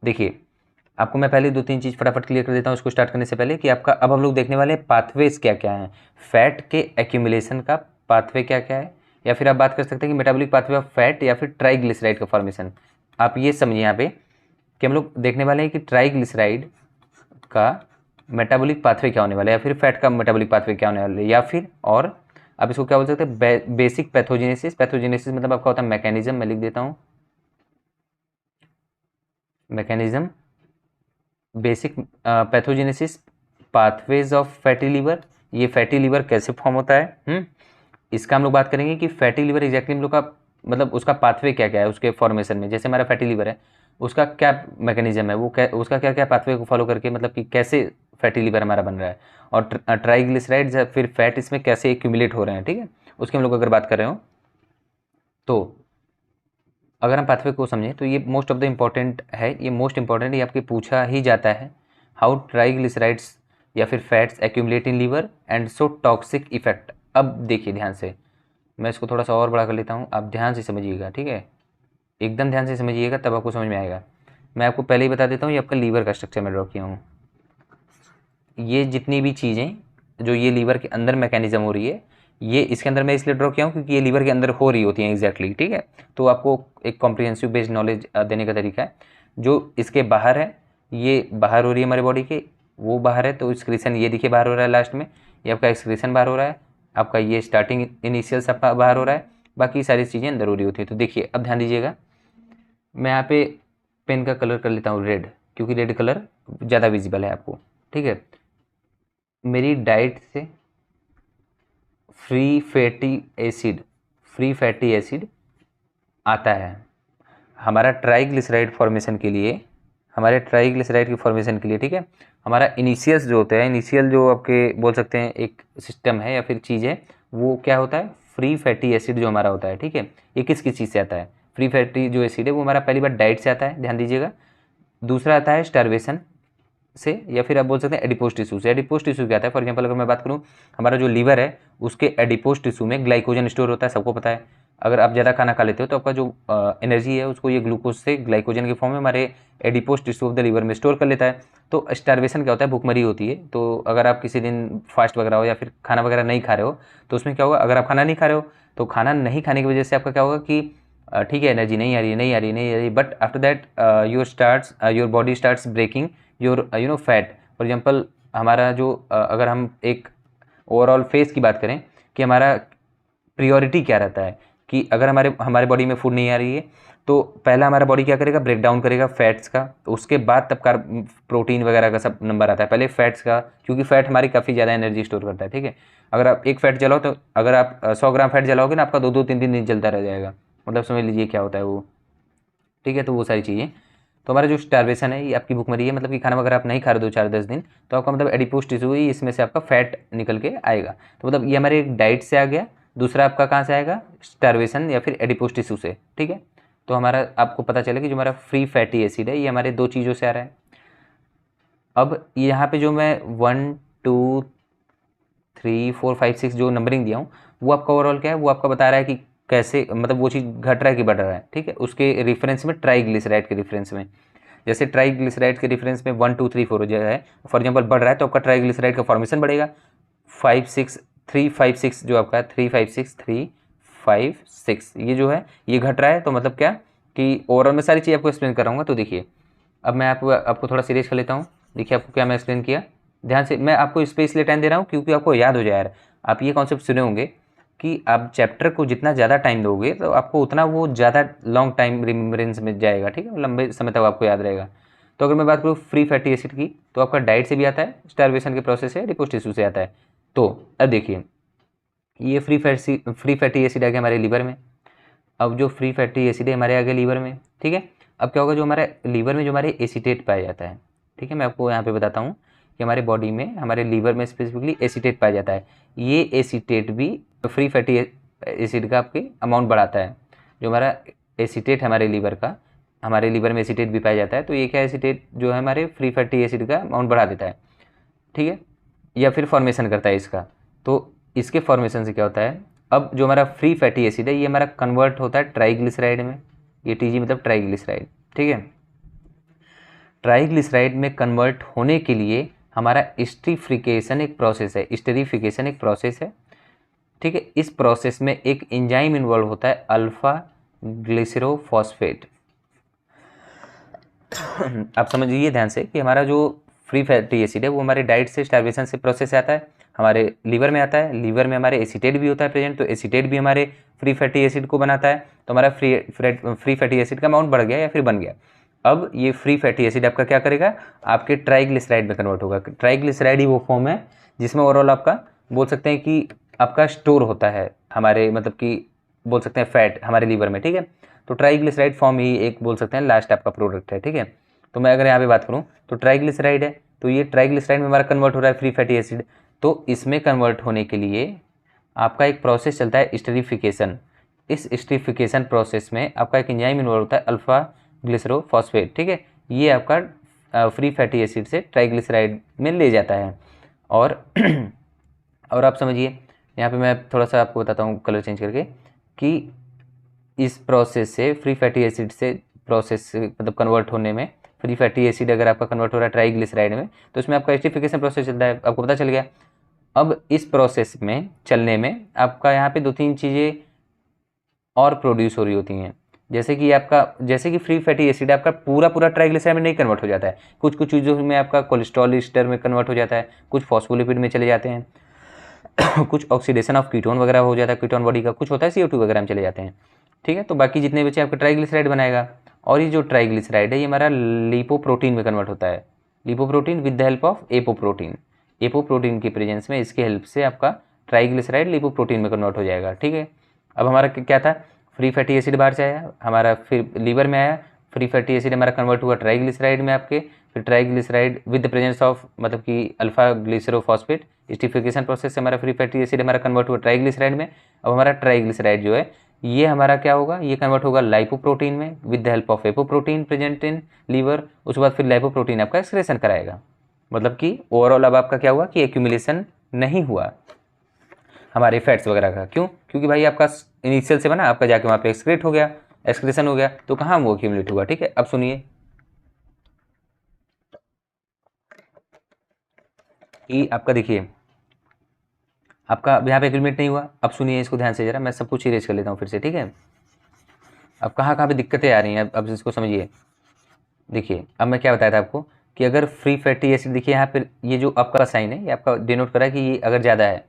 देखिए आपको मैं पहले 2-3 चीज़ फटाफट क्लियर कर देता हूँ इसको स्टार्ट करने से पहले कि आपका अब हम लोग देखने वाले पाथवेज क्या क्या हैं, फैट के एक्यूमुलेशन का पाथवे क्या क्या है, या फिर आप बात कर सकते हैं कि मेटाबॉलिक पाथवे ऑफ फैट या फिर ट्राइग्लिसराइड का फॉर्मेशन। आप ये समझिए यहाँ पे कि हम लोग देखने वाले हैं कि ट्राइग्लिसराइड का मेटाबॉलिक पाथवे क्या होने वाला है, या फिर फैट का मेटाबॉलिक पाथवे क्या होने वाला है, या फिर और आप इसको क्या बोल सकते हैं बेसिक पैथोजेनेसिस। पैथोजेनेसिस मतलब आपका होता है मैकेनिज्म, मैं लिख देता हूँ mechanism, basic pathogenesis pathways of fatty liver. ये फैटी लीवर कैसे फॉर्म होता है, इसका हम लोग बात करेंगे कि फैटी लीवर एग्जैक्टली हम लोग का मतलब उसका पाथवे क्या क्या है उसके फॉर्मेशन में। जैसे हमारा फैटी लीवर है उसका क्या मैकेनिज्म है, वो क्या उसका क्या क्या पाथवे को फॉलो करके मतलब कि कैसे फैटी लीवर हमारा बन रहा है, और ट्राइग्लिसराइड्स फिर फैट इसमें कैसे एक्यूमुलेट हो रहे हैं, ठीक है, उसकी हम लोग अगर बात कर रहे हो तो अगर हम पाथवे को समझें तो ये मोस्ट ऑफ द इम्पॉर्टेंट है, ये मोस्ट इंपॉर्टेंट, ये आपके पूछा ही जाता है। हाउ ट्राइग्लिसराइड्स या फिर fats accumulate in liver and so toxic effect. अब देखिए ध्यान से, मैं इसको थोड़ा सा और बड़ा कर लेता हूँ, आप ध्यान से समझिएगा, ठीक है, एकदम ध्यान से समझिएगा तब आपको समझ में आएगा। मैं आपको पहले ही बता देता हूँ ये आपका लीवर का स्ट्रक्चर मैं ड्रॉ किया हूँ। ये जितनी भी चीज़ें जो ये लीवर के अंदर मैकेनिज्म हो रही है, ये इसके अंदर मैं इसलिए ड्रॉ किया हूँ क्योंकि ये लीवर के अंदर हो रही होती हैं एग्जैक्टली, ठीक है। तो आपको एक कॉम्प्रिहेंसिव बेस्ड नॉलेज देने का तरीका है। जो इसके बाहर है ये बाहर हो रही है हमारे बॉडी के, वो बाहर है तो एक्सक्रीशन ये देखिए बाहर हो रहा है, लास्ट में ये आपका एक्सक्रीशन बाहर हो रहा है, आपका ये स्टार्टिंग इनिशियल्स आपका बाहर हो रहा है, बाकी सारी चीज़ें अंदर हो रही होती है। तो देखिए अब ध्यान दीजिएगा, मैं यहाँ पे पेन का कलर कर लेता हूँ रेड, क्योंकि रेड कलर ज़्यादा विजिबल है आपको, ठीक है। मेरी डाइट से फ्री फैटी एसिड आता है हमारा ट्राइग्लिसराइड फॉर्मेशन के लिए, हमारे ट्राइग्लिसराइड की फॉर्मेशन के लिए, ठीक है। हमारा इनिशियल्स जो होते हैं, इनिशियल जो आपके बोल सकते हैं एक सिस्टम है या फिर चीज़ है, वो क्या होता है फ्री फैटी एसिड जो हमारा होता है, ठीक है। ये किस किस चीज़ से आता है, फ्री फैटी जो एसिड है वो हमारा पहली बार डाइट से आता है, ध्यान दीजिएगा। दूसरा आता है स्टार्वेशन से, या फिर आप बोल सकते हैं एडिपोज टिश्यू से। एडिपोज टिश्यू क्या आता है, फॉर एग्जांपल अगर मैं बात करूं हमारा जो लीवर है उसके एडिपोज टिश्यू में ग्लाइकोजन स्टोर होता है, सबको पता है। अगर आप ज़्यादा खाना खा लेते हो तो आपका जो एनर्जी है उसको ये ग्लूकोज से ग्लाइकोजन के फॉर्म में हमारे adipose tissue of the liver में स्टोर कर लेता है। तो स्टार्वेशन क्या होता है, भूखमरी होती है। तो अगर आप किसी दिन फास्ट वगैरह हो या फिर खाना वगैरह नहीं खा रहे हो तो उसमें क्या होगा, अगर आप खाना नहीं खा रहे हो तो खाना नहीं खाने की वजह से आपका क्या होगा कि ठीक है एनर्जी नहीं आ रही, but after that your body starts breaking your fat. For example हमारा जो अगर हम एक ओवरऑल फेस की बात करें कि हमारा प्रियोरिटी क्या रहता है, कि अगर हमारे बॉडी में फूड नहीं आ रही है तो पहला हमारा बॉडी क्या करेगा, ब्रेक डाउन करेगा फैट्स का, तो उसके बाद तब प्रोटीन वगैरह का सब नंबर आता है, पहले फैट्स का, क्योंकि फैट हमारी काफ़ी ज़्यादा एनर्जी स्टोर करता है, ठीक है। अगर आप एक फैट जलाओ तो अगर आप 100 ग्राम फैट जलाओगे ना आपका 2-2-3-3 दिन जलता रह जाएगा, मतलब समझ लीजिए क्या होता है वो, ठीक है। तो वो सारी चीज़ें, तो हमारा जो स्टार्वेशन है ये आपकी भूखमरी है, मतलब कि खाना वगैरह आप नहीं खा रहे 2-4-10 दिन तो आपका मतलब एडिपोज टिश्यू ही इसमें से आपका फैट निकल के आएगा। तो मतलब ये हमारे एक डाइट से आ गया, दूसरा आपका कहाँ से आएगा, स्टार्वेशन या फिर एडिपोज टिश्यू से, ठीक है। तो हमारा आपको पता चले कि जो हमारा फ्री फैटी एसिड है ये हमारे 2 चीज़ों से आ रहा है। अब यहाँ पे जो मैं 1 2 3 4 5 6 जो नंबरिंग दिया हूँ वो आपका ओवरऑल क्या है, वो आपका बता रहा है कि कैसे मतलब वो चीज़ घट रहा है कि बढ़ रहा है, ठीक है। उसके रेफरेंस में ट्राइग्लिसराइड के रेफरेंस में, जैसे ट्राइग्लिसराइड के रेफरेंस में 1 2 3 4 जो है फॉर एग्जांपल बढ़ रहा है तो आपका ट्राइग्लिसराइड का फॉर्मेशन बढ़ेगा। 5 6 3 5 6 जो आपका 3 5 6 3 5 6 ये जो है ये घट रहा है, तो मतलब क्या कि ओवरऑल मैं सारी चीज़ आपको एक्सप्लेन कराऊंगा। तो देखिए अब मैं आपको थोड़ा सीरियस कर लेता हूँ। देखिए आपको क्या मैं एक्सप्लेन किया, ध्यान से, मैं आपको इस पर इसलिए टाइम दे रहा हूँ क्योंकि आपको याद हो जाए यार, आप ये कॉन्सेप्ट सुने होंगे कि आप चैप्टर को जितना ज़्यादा टाइम दोगे तो आपको उतना वो ज़्यादा लॉन्ग टाइम रिमेम्बरेंस में जाएगा, ठीक है, लंबे समय तक आपको याद रहेगा। तो अगर मैं बात करूँ फ्री फैटी एसिड की, तो आपका डाइट से भी आता है, स्टार्वेशन के प्रोसेस से, एडिपोज टिश्यू से आता है। तो अब देखिए ये फ्री फैटी एसिड आ गया हमारे लीवर में। अब जो फ्री फैटी एसिड है हमारे आ गए लीवर में, ठीक है। अब क्या होगा, जो हमारे लीवर में जो हमारे एसीटेट पाया जाता है, ठीक है, मैं आपको यहाँ पे बताता हूँ कि हमारे बॉडी में, हमारे लीवर में स्पेसिफिकली एसीटेट पाया जाता है। ये एसीटेट भी फ्री फैटी एसिड का आपके अमाउंट बढ़ाता है। जो हमारा एसीटेट हमारे लीवर का, हमारे लीवर में एसीटेट भी पाया जाता है, तो ये क्या एसीटेट जो है हमारे फ्री फैटी एसिड का अमाउंट बढ़ा देता है, ठीक है, या फिर फॉर्मेशन करता है इसका। तो इसके फॉर्मेशन से क्या होता है, अब जो हमारा फ्री फैटी एसिड है ये हमारा कन्वर्ट होता है ट्राइग्लिसराइड में। ये टीजी मतलब ट्राइग्लिसराइड, ठीक है। ट्राइग्लिसराइड में कन्वर्ट होने के लिए हमारा स्टीरिफिकेशन एक प्रोसेस है, स्टीरिफिकेशन एक प्रोसेस है, ठीक है। इस प्रोसेस में एक एंजाइम इन्वॉल्व होता है, अल्फा ग्लिसरोफॉस्फेट। आप समझिए ध्यान से कि हमारा जो फ्री फैटी एसिड है वो हमारे डाइट से, स्टार्वेशन से प्रोसेस से आता है, हमारे लीवर में आता है। लीवर में हमारे एसीटेट भी होता है प्रेजेंट, तो एसीटेट भी हमारे फ्री फैटी एसिड को बनाता है। तो हमारा फ्री फैटी एसिड का अमाउंट बढ़ गया या फिर बन गया। अब ये फ्री फैटी एसिड आपका क्या करेगा, आपके ट्राइग्लिसराइड में कन्वर्ट होगा। ट्राइग्लिसराइड ही वो फॉर्म है जिसमें ओवरऑल आपका बोल सकते हैं कि आपका स्टोर होता है हमारे, मतलब कि बोल सकते हैं फैट हमारे लीवर में, ठीक है। तो ट्राइग्लिसराइड फॉर्म ही एक बोल सकते हैं लास्ट आपका प्रोडक्ट है, ठीक है। तो मैं अगर यहाँ पे बात करूँ तो ट्राइग्लिसराइड है, तो ये ट्राइग्लिसराइड में हमारा कन्वर्ट हो रहा है फ्री फैटी एसिड। तो इसमें कन्वर्ट होने के लिए आपका एक प्रोसेस चलता है स्टीरिफिकेशन। इस स्टीरिफिकेशन प्रोसेस में आपका एक एंजाइम इन्वॉल्व होता है, अल्फा ग्लिसरोफॉस्फेट, ठीक है। ये आपका फ्री फैटी एसिड से ट्राइग्लिसराइड में ले जाता है। और और आप समझिए, यहाँ पे मैं थोड़ा सा आपको बताता हूँ कलर चेंज करके, कि इस प्रोसेस से फ्री फैटी एसिड से प्रोसेस से मतलब कन्वर्ट होने में, फ्री फैटी एसिड अगर आपका कन्वर्ट हो रहा है ट्राइग्लिसराइड में, तो इसमें आपका एस्टिफिकेशन प्रोसेस चलता है, आपको पता चल गया। अब इस प्रोसेस में चलने में आपका यहाँ पे 2-3 चीज़ें और प्रोड्यूस हो रही होती हैं। जैसे कि फ्री फैटी एसिड आपका पूरा पूरा ट्राइग्लिसराइड में नहीं कन्वर्ट हो जाता है, कुछ कुछ चीज़ों में आपका कोलेस्ट्रॉल ईस्टर में कन्वर्ट हो जाता है, कुछ फॉस्फोलिपिड में चले जाते हैं, कुछ ऑक्सीडेशन ऑफ कीटोन वगैरह हो जाता है, कीटोन बॉडी का कुछ होता है, CO2 वगैरह में चले जाते हैं, ठीक है। तो बाकी जितने बचे आपका ट्राइग्लिसराइड बनाएगा। और ये जो ट्राइग्लिसराइड है ये हमारा लिपोप्रोटीन में कन्वर्ट होता है, lipoprotein with the help of apoprotein. Apoprotein की प्रेजेंस में, इसके हेल्प से आपका ट्राइग्लिसराइड लिपोप्रोटीन में कन्वर्ट हो जाएगा, ठीक है। अब हमारा क्या था, फ्री फैटी एसिड बाहर से आया, हमारा फिर लीवर में आया, फ्री फैटी एसिड हमारा कन्वर्ट हुआ ट्राइग्लिसराइड में आपके, फिर triglyceride with the presence of मतलब कि अल्फा ग्लिसरोफॉस्फेट, स्टीरिफिकेशन प्रोसेस से हमारा फ्री फैटी एसिड हमारा कन्वर्ट हुआ ट्राइग्लिसराइड में। अब हमारा ट्राइग्लिसराइड जो है ये हमारा क्या होगा, ये कन्वर्ट होगा लाइपोप्रोटीन में with the help of apoprotein present in liver. उसके बाद फिर लाइपोप्रोटीन आपका एक्सक्रेशन कराएगा, मतलब कि ओवरऑल अब आपका क्या हुआ कि एक्यूमुलेशन नहीं हुआ हमारे फैट्स वगैरह का। क्यों? क्योंकि भाई आपका इनिशियल से बना, आपका जाके वहाँ पे एक्सक्रेट हो गया, एक्सक्रेशन हो गया, तो कहाँ वो एक्यूमुलेट हुआ, ठीक है। अब सुनिए कि आपका देखिए, आपका यहाँ पे एक्यूमुलेट नहीं हुआ। अब सुनिए इसको ध्यान से जरा, मैं सब कुछ इरेज कर लेता हूँ फिर से, ठीक है। अब कहाँ कहाँ पे दिक्कतें आ रही हैं, अब इसको समझिए। देखिए अब मैं क्या बताया था आपको कि अगर फ्री फैटी एसिड, देखिए यहाँ पे ये जो आपका साइन है ये आपका डिनोट करा है कि ये अगर ज़्यादा है,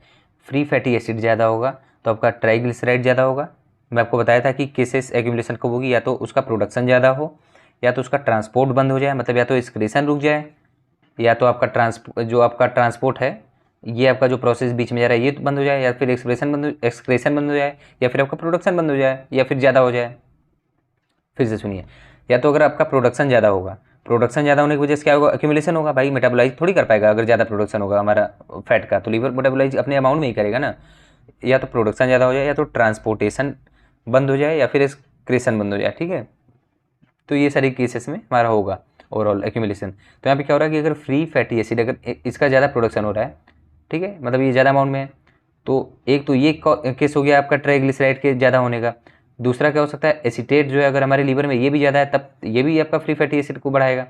फ्री फैटी एसिड ज़्यादा होगा तो आपका ट्राइग्लिसराइड ज़्यादा होगा। मैं आपको बताया था कि केसेस एक्यूमुलेशन कब होगी, या तो उसका प्रोडक्शन ज़्यादा हो, या तो उसका ट्रांसपोर्ट बंद हो जाए, मतलब या तो एक्सक्रीशन रुक जाए, या तो आपका जो आपका ट्रांसपोर्ट है, ये आपका जो प्रोसेस बीच में जा रहा है ये तो बंद हो जाए, या फिर एक्सक्रेशन बंद हो जाए, या फिर आपका प्रोडक्शन बंद हो जाए, या फिर ज़्यादा हो जाए। फिर से सुनिए, या तो अगर आपका प्रोडक्शन ज़्यादा होगा, प्रोडक्शन ज़्यादा होने की वजह से क्या होगा, एक्यूमुलेशन होगा, भाई मेटाबोलाइज थोड़ी कर पाएगा अगर ज़्यादा प्रोडक्शन होगा हमारा फैट का, तो लीवर मेटाबोलाइज अपने अमाउंट में ही करेगा ना। या तो प्रोडक्शन ज़्यादा हो जाए, या तो ट्रांसपोर्टेशन बंद हो जाए, या फिर एक्सक्रेशन बंद हो जाए, ठीक है। तो ये सारे केसेस में हमारा होगा ओवरऑल एक्यूमुलेशन। तो यहाँ पे क्या हो रहा है कि अगर फ्री फैटी एसिड अगर इसका ज़्यादा प्रोडक्शन हो रहा है, ठीक है, मतलब ये ज़्यादा अमाउंट में है, तो एक तो ये केस हो गया आपका ट्राइग्लिसराइड के ज़्यादा होने का। दूसरा क्या हो सकता है, एसीटेट जो है अगर हमारे लीवर में ये भी ज़्यादा है, तब ये भी आपका फ्री फैटी एसिड को बढ़ाएगा।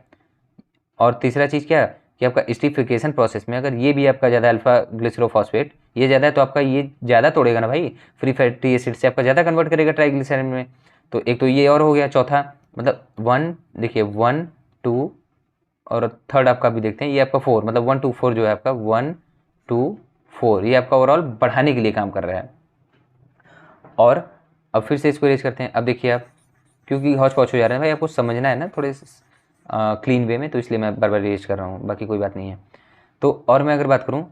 और तीसरा चीज़ क्या कि आपका स्टीरिफिकेशन प्रोसेस में अगर ये भी आपका ज़्यादा अल्फा ग्लिसरोफॉस्फेट ये ज़्यादा है, तो आपका ये ज़्यादा तोड़ेगा ना भाई, फ्री फैटी एसिड से आपका ज़्यादा कन्वर्ट करेगा ट्राइग्लिसराइड में। तो एक तो ये और हो गया, चौथा मतलब 1, देखिए 1 2 और थर्ड आपका भी देखते हैं, ये आपका 4, मतलब 1 2 4 जो है आपका 1 2 4 ये आपका ओवरऑल बढ़ाने के लिए काम कर रहा है, और अब फिर से इसको रेज करते हैं। अब देखिए आप, क्योंकि हौच पौच हो जा रहे हैं भाई, आपको समझना है ना थोड़े क्लीन वे में, तो इसलिए मैं बार बार रेज कर रहा हूँ, बाकी कोई बात नहीं है। तो और मैं अगर बात करूँ,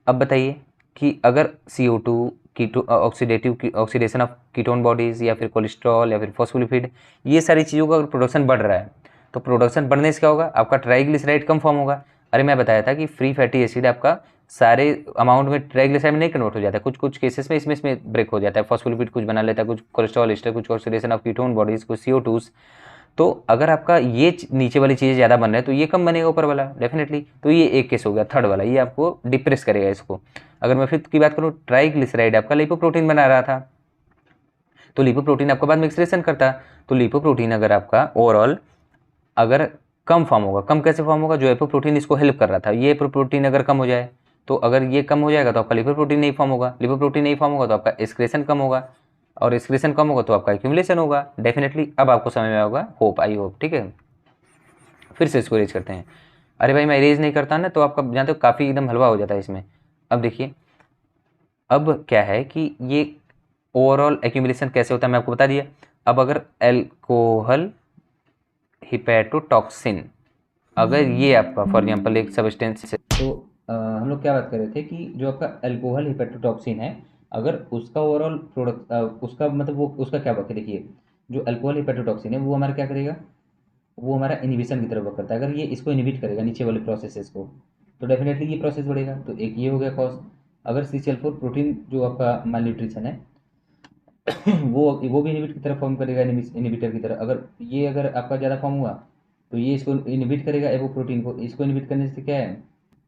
अब बताइए कि अगर CO2 keto oxidation of ketone bodies या फिर कोलेस्ट्रॉल या फिर फॉस्फोलिपिड, ये सारी चीज़ों का अगर प्रोडक्शन बढ़ रहा है, तो प्रोडक्शन बढ़ने से क्या होगा, आपका ट्राइग्लिसराइड कम फॉर्म होगा। अरे मैं बताया था कि फ्री फैटी एसिड आपका सारे अमाउंट में ट्राइग्लिसराइड में नहीं कन्वर्ट हो जाता है, कुछ कुछ केसेस में इसमें ब्रेक हो जाता है, फॉस्फोलिपिड कुछ बना लेता है, कुछ कोलेस्ट्रॉल एस्टर, कुछ ऑक्सीडेशन ऑफ कीटोन बॉडीज़, कुछ CO2। तो अगर आपका ये नीचे वाली चीज़ें ज़्यादा बन रहा है तो ये कम बनेगा ऊपर वाला डेफिनेटली। तो ये एक केस हो गया, थर्ड वाला, ये आपको डिप्रेस करेगा इसको। अगर मैं फिफ्थ की बात करूँ, ट्राइग्लिसराइड आपका लिपोप्रोटीन बना रहा था, तो लिपोप्रोटीन आपका बाद में एक्सक्रीशन करता। तो लिपोप्रोटीन अगर आपका ओवरऑल अगर कम फॉर्म होगा, कम कैसे फॉर्म होगा, जो एपोप्रोटीन इसको हेल्प कर रहा था, ये एपोप्रोटीन अगर कम हो जाए, तो अगर ये कम हो जाएगा तो आपका लिपोप्रोटीन नहीं फॉर्म होगा, लिपोप्रोटीन नहीं फॉर्म होगा तो आपका एक्सक्रीशन कम होगा, और एक्सक्रीशन कम होगा तो आपका एक्यूमुलेशन होगा डेफिनेटली। अब आपको समझ में होगा, होप, आई होप, ठीक है। फिर से इसको रेज करते हैं। अरे भाई मैं रेज नहीं करता ना, तो आपका जानते हो काफ़ी एकदम हलवा हो जाता है इसमें। अब देखिए, अब क्या है कि ये ओवरऑल एक्यूमुलेशन कैसे होता है मैं आपको बता दिया। अब अगर एल्कोहल हिपैटोटॉक्सिन, अगर ये आपका फॉर एग्जांपल एक सब्सटेंस, तो हम लोग क्या बात कर रहे थे कि जो आपका अल्कोहल हिपैटोटॉक्सिन है, अगर उसका ओवरऑल प्रोडक्ट उसका मतलब वो उसका क्या वर्क है, देखिए जो अल्कोहल हिपैटोटॉक्सिन है वो हमारा क्या करेगा, वो हमारा इनिबिशन की तरफ वर्क करता है। अगर ये इसको इनिबिट करेगा नीचे वाले प्रोसेसेस को, तो डेफिनेटली ये प्रोसेस बढ़ेगा। तो एक ये हो गया कॉज। अगर CCl4 प्रोटीन जो आपका माल न्यूट्रिशन है वो भी इनिबिट की तरफ फॉर्म करेगा, इनिबिटर की तरह। अगर आपका ज़्यादा फॉर्म हुआ तो ये इसको इनिबिट करेगा, एपो प्रोटीन को। इसको इनिबिट करने से क्या है,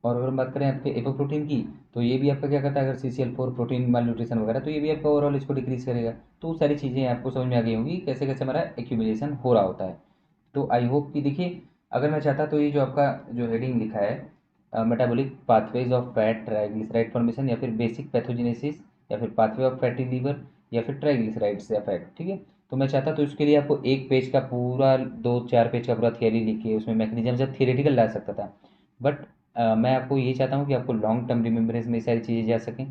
और अगर हम बात करें आपके एपो प्रोटीन की, तो ये भी आपका क्या करता है, अगर CCl4 प्रोटीन माल न्यूट्रिशन वगैरह, तो ये भी आपका ओवरऑल इसको डिक्रीज करेगा। तो सारी चीज़ें आपको समझ में आ गई होंगी कैसे कैसे हमारा एक्यूमुलेशन हो रहा होता है। तो आई होप कि देखिए, अगर मैं चाहता तो ये जो आपका जो हेडिंग लिखा है, metabolic pathways of fat triglyceride formation, या फिर बेसिक पैथोजेनेसिस, या फिर पाथवे ऑफ फैटी लीवर, या फिर ट्राइग्लिसराइड्स से अफेक्ट, ठीक है। तो मैं चाहता तो इसके लिए आपको एक पेज का पूरा 2-4 पेज का पूरा थियरी लिख के उसमें मैकेनिज्म सब थियरेटिकल ला सकता था। बट मैं आपको ये चाहता हूँ कि आपको लॉन्ग टर्म रिमेम्बरेंस में ये सारी चीज़ें जा सकें।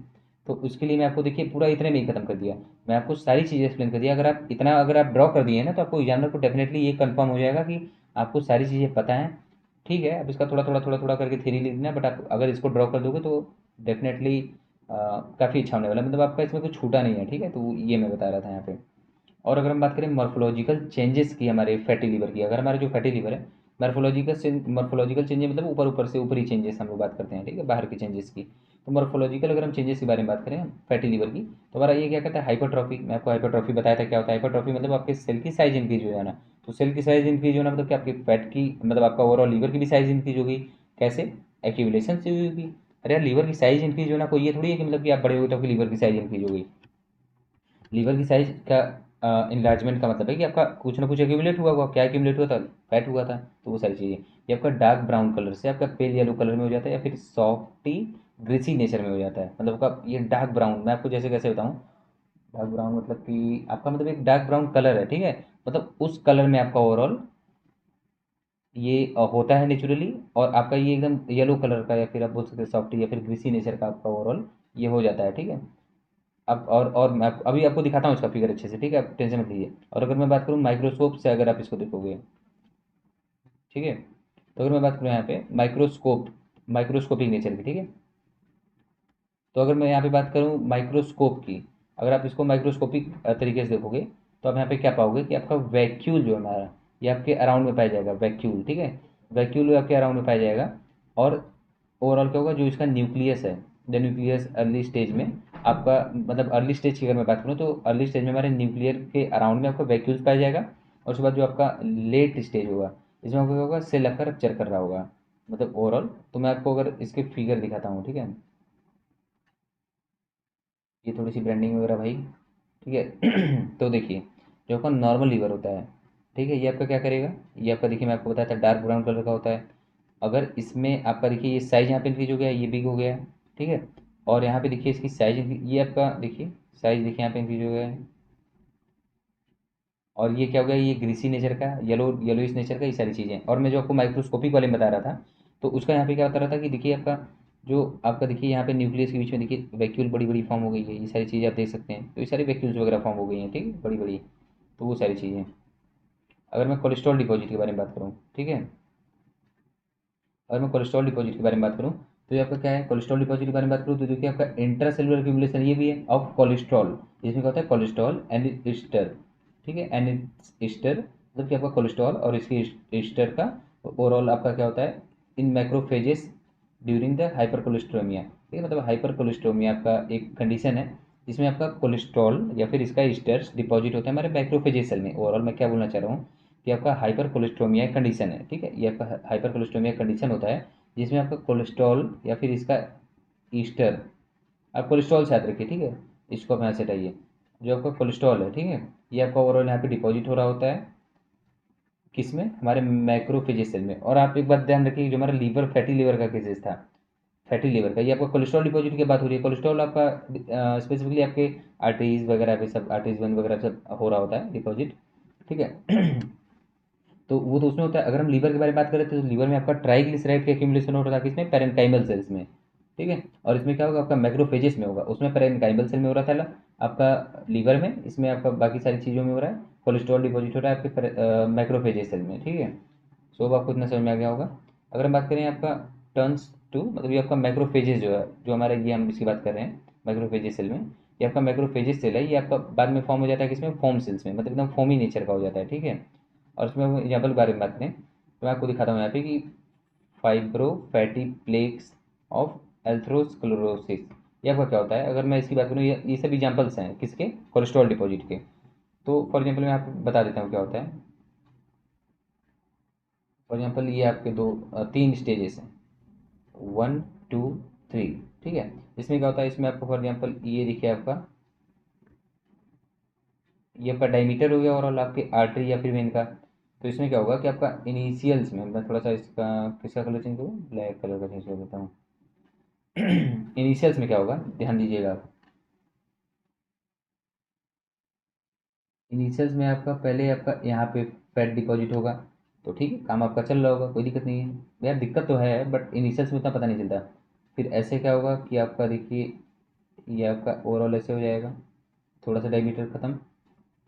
तो उसके लिए मैं आपको देखिए पूरा इतने में ही खत्म कर दिया। मैं आपको सारी चीज़ें एक्सप्लेन कर दिया। अगर आप ड्रॉ कर दिए ना, तो आपको एग्जामिनर को डेफिनेटली ये कंफर्म हो जाएगा कि आपको सारी चीज़ें पता हैं। ठीक है, अब इसका थोड़ा थोड़ा थोड़ा थोड़ा करके थ्योरी लिख देना, बट आप अगर इसको ड्रॉ कर दोगे तो डेफिनेटली काफ़ी अच्छा होने वाला है। मतलब आपका इसमें कुछ छूटा नहीं है, ठीक है। तो ये मैं बता रहा था यहाँ पे। और अगर हम बात करें मॉर्फोलॉजिकल चेंजेस की हमारे फैटी लिवर की, अगर हमारे जो फैटी लिवर है, मॉर्फोलॉजिकल चेंजेस मतलब ऊपर ऊपर से ऊपरी चेंजेस हम लोग बात करते हैं, ठीक है, बाहर के चेंजेस की। तो मॉर्फोलॉजिकल अगर हम चेंजेस के बारे में बात करें फैटी लिवर की, तो हमारा ये क्या कहता है, हाइपरट्रॉफी। मैं आपको हाइपरट्रॉफी बताया था क्या होता है। हाइपरट्रॉफी मतलब आपके सेल की साइज इंक्रीज हो जाना। तो सेल की साइज इंक्रीज होना मतलब कि आपकी फैट की, मतलब आपका ओवरऑल लीवर की भी साइज इंक्रीज होगी। कैसे, एक्यूमुलेशन से हुई होगी। अरे यार, लीवर की साइज इंक्रीज होना कोई ये थोड़ी है कि मतलब कि आप बड़े हो तो आपकी लीवर की साइज इंक्रीज हो गई। लीवर की साइज का इन्लार्जमेंट का मतलब है कि आपका कुछ ना कुछ एक्यूमुलेट हुआ होगा। क्या एक्यूमुलेट हुआ था, फैट हुआ था। तो वो सारी चीज़ें, ये आपका डार्क ब्राउन कलर से आपका पेल येलो कलर में हो जाता है, या फिर सॉफ्टी ग्रीसी नेचर में हो जाता है। मतलब आपका ये डार्क ब्राउन, मैं आपको जैसे कैसे बताऊँ, डार्क ब्राउन मतलब कि आपका मतलब एक डार्क ब्राउन कलर है, ठीक है। मतलब उस कलर में आपका ओवरऑल ये होता है नेचुरली। और आपका ये एकदम येलो कलर का, या फिर आप बोल सकते हैं सॉफ्टी या फिर ग्रीसी नेचर का आपका ओवरऑल ये हो जाता है, ठीक है। अब और मैं अभी आपको दिखाता हूँ इसका फिगर अच्छे से, ठीक है, आप टेंशन मत लीजिए। और अगर मैं बात करूँ माइक्रोस्कोप से, अगर आप इसको देखोगे, ठीक है, तो अगर मैं बात करूँ यहाँ पे माइक्रोस्कोपिक नेचर की, ठीक है। तो अगर मैं यहाँ पे बात करूँ माइक्रोस्कोप की, अगर आप इसको माइक्रोस्कोपिक तरीके से देखोगे, तो आप यहाँ पे क्या पाओगे कि आपका वैक्यूल जो है हमारा, ये आपके अराउंड में पाया जाएगा, वैक्यूल, ठीक है। वैक्यूल आपके अराउंड में पाया जाएगा। और ओवरऑल क्या होगा, जो इसका न्यूक्लियस है, द न्यूक्लियस अर्ली स्टेज में आपका, मतलब अर्ली स्टेज की अगर मैं बात करूँ, तो अर्ली स्टेज में हमारे न्यूक्लियर के अराउंड में आपका वैक्यूल्स पाया जाएगा। और उसके बाद जो आपका लेट स्टेज होगा, इसमें आपका क्या होगा, सेल आपका रप्चर कर रहा होगा, मतलब ओवरऑल। तो मैं आपको अगर इसके फिगर दिखाता हूँ, ठीक है, ये थोड़ी सी ब्रांडिंग वगैरह भाई, ठीक है। तो देखिए, जो आपका नॉर्मल लीवर होता है, ठीक है, ये आपका क्या करेगा, ये आपका देखिए मैं आपको बताया था डार्क ब्राउन कलर का होता है। अगर इसमें आपका देखिए ये साइज यहाँ पे इंक्रीज हो गया, ये भी हो गया, ठीक है। और यहाँ पे देखिए इसकी साइज, ये आपका देखिए साइज देखिए यहाँ पे इंक्रीज हो गया है। और ये क्या हो गया, ये ग्रीसी नेचर का, येलोइश नेचर का, ये सारी चीज़ें। और मैं जो आपको माइक्रोस्कोपिक वाले में बता रहा था, तो उसका यहाँ पे क्या बता रहा था कि देखिए आपका जो आपका देखिए यहाँ पे न्यूक्लियस के बीच में देखिए वैक्यूल बड़ी बड़ी फॉर्म हो गई है, ये सारी चीज़ें आप देख सकते हैं, तो ये सारी वैक्यूल्स वगैरह फॉर्म हो गई हैं, ठीक है, बड़ी बड़ी। तो वो सारी चीज़ें। अगर मैं कोलेस्ट्रॉल डिपॉजिट के बारे में बात करूँ, ठीक है, अगर मैं कोलेस्ट्रॉल डिपॉजिट के बारे में बात करूँ, तो ये आपका क्या है, कोलेस्ट्रॉल डिपॉजिट के बारे में बात करूँ तो देखिए आपका इंट्रासेलुलर एक्यूमुलेशन ये भी है ऑफ कोलेस्ट्रॉल। इसमें क्या होता है, कोलेस्ट्रॉल एंड ईस्टर, ठीक है, एंड ईस्टर मतलब कि आपका कोलेस्ट्रॉल और इसके ईस्टर का ओवरऑल आपका क्या होता है इन मैक्रोफेजेस ड्यूरिंग द हाइपरकोलेस्ट्रोमिया, ठीक है, मतलब हाइपरकोलेस्ट्रोमिया आपका एक कंडीशन है जिसमें आपका कोलेस्ट्रॉल या फिर इसका ईस्टर्स डिपॉजिट होता है हमारे मैक्रोफेजेस सेल में। ओवरऑल मैं क्या बोलना चाह रहा हूँ कि आपका हाइपर कोलेस्ट्रोमिया कंडीशन है, ठीक है, ये आपका हाइपर कोलेस्ट्रोमिया कंडीशन होता है जिसमें आपका कोलेस्ट्रॉल या फिर इसका ईस्टर, आप कोलेस्ट्रॉल से याद रखिए, ठीक है, इसको आप यहाँ से हटाइए, जो आपका कोलेस्ट्रॉल है, ठीक है, ये आपका ओवरऑल यहाँ पे डिपॉजिट हो रहा होता है किस में, हमारे मैक्रोफेजेस सेल में। और आप एक बात ध्यान रखिए, जो हमारा लीवर फैटी लीवर का केसेस था, फैटी लीवर का, ये आपका कोलेस्ट्रॉल डिपॉजिट की बात हो रही है। कोलेस्ट्रॉल आपका स्पेसिफिकली आपके आर्टरीज वगैरह पे सब, आर्टरीज वन वगैरह सब हो रहा होता है डिपॉजिट, ठीक है। तो वो तो उसमें होता है। अगर हम लीवर के बारे में बात करें तो लीवर में आपका ट्राइग्लिसराइड का एक्यूमुलेशन हो रहा था किसमें, पेरेन्काइमल सेल्स में, ठीक है। और इसमें क्या होगा, आपका मैक्रोफेजेस में होगा, उसमें पेरेन्काइमल सेल में हो रहा था आपका लीवर में, इसमें आपका बाकी सारी चीज़ों में हो रहा है, कोलेस्ट्रॉल डिपॉजिट हो रहा है आपके मैक्रोफेजेस सेल में, ठीक है। सो अब आपको इतना समझ में आ गया होगा। अगर हम बात करें आपका टर्न्स टू, मतलब ये आपका मैक्रोफेजेस जो है, जो हमारा ये हम इसकी बात कर रहे हैं मैक्रोफेजेस सेल में, ये आपका मैक्रोफेजेस सेल है, ये आपका बाद में फॉर्म हो जाता है किसमें, फोम सेल्स में, मतलब एकदम फोमी नेचर का हो जाता है, ठीक है। और उसमें हम एग्जाम्पल के बारे में बात करें तो मैं आपको दिखाता हूँ यहाँ पे कि फाइब्रो फैटी प्लेक्स ऑफ एल्थ्रोस्क्लेरोसिस, ये आपका क्या होता है। अगर मैं इसकी बात करूँ, ये सब एग्जाम्पल्स हैं किसके, कोलेस्ट्रॉल डिपॉजिट के। तो फॉर एग्जाम्पल मैं आपको बता देता हूँ क्या होता है। फॉर एग्जाम्पल ये आपके तीन स्टेजेस हैं, 1 2 3, ठीक है। इसमें क्या होता है, इसमें आपको फॉर एग्जाम्पल ये देखिए आपका, ये आपका डायमीटर हो गया और आपके आर्टरी या फिर वेन का। तो इसमें क्या होगा कि आपका इनिशियल्स में, मैं थोड़ा सा इसका किसका कलर चेंज करूँ, ब्लैक कलर का चेंज कर देता हूँ। इनिशियल्स में क्या होगा, ध्यान दीजिएगा आप, इनिशियल्स में आपका पहले आपका यहाँ पे फैट डिपॉजिट होगा, तो ठीक है, काम आपका चल रहा होगा, कोई दिक्कत नहीं है। यार दिक्कत तो है बट इनिशियल्स में उतना पता नहीं चलता। फिर ऐसे क्या होगा कि आपका देखिए, ये आपका ओवरऑल ऐसे हो जाएगा, थोड़ा सा डायमीटर खत्म,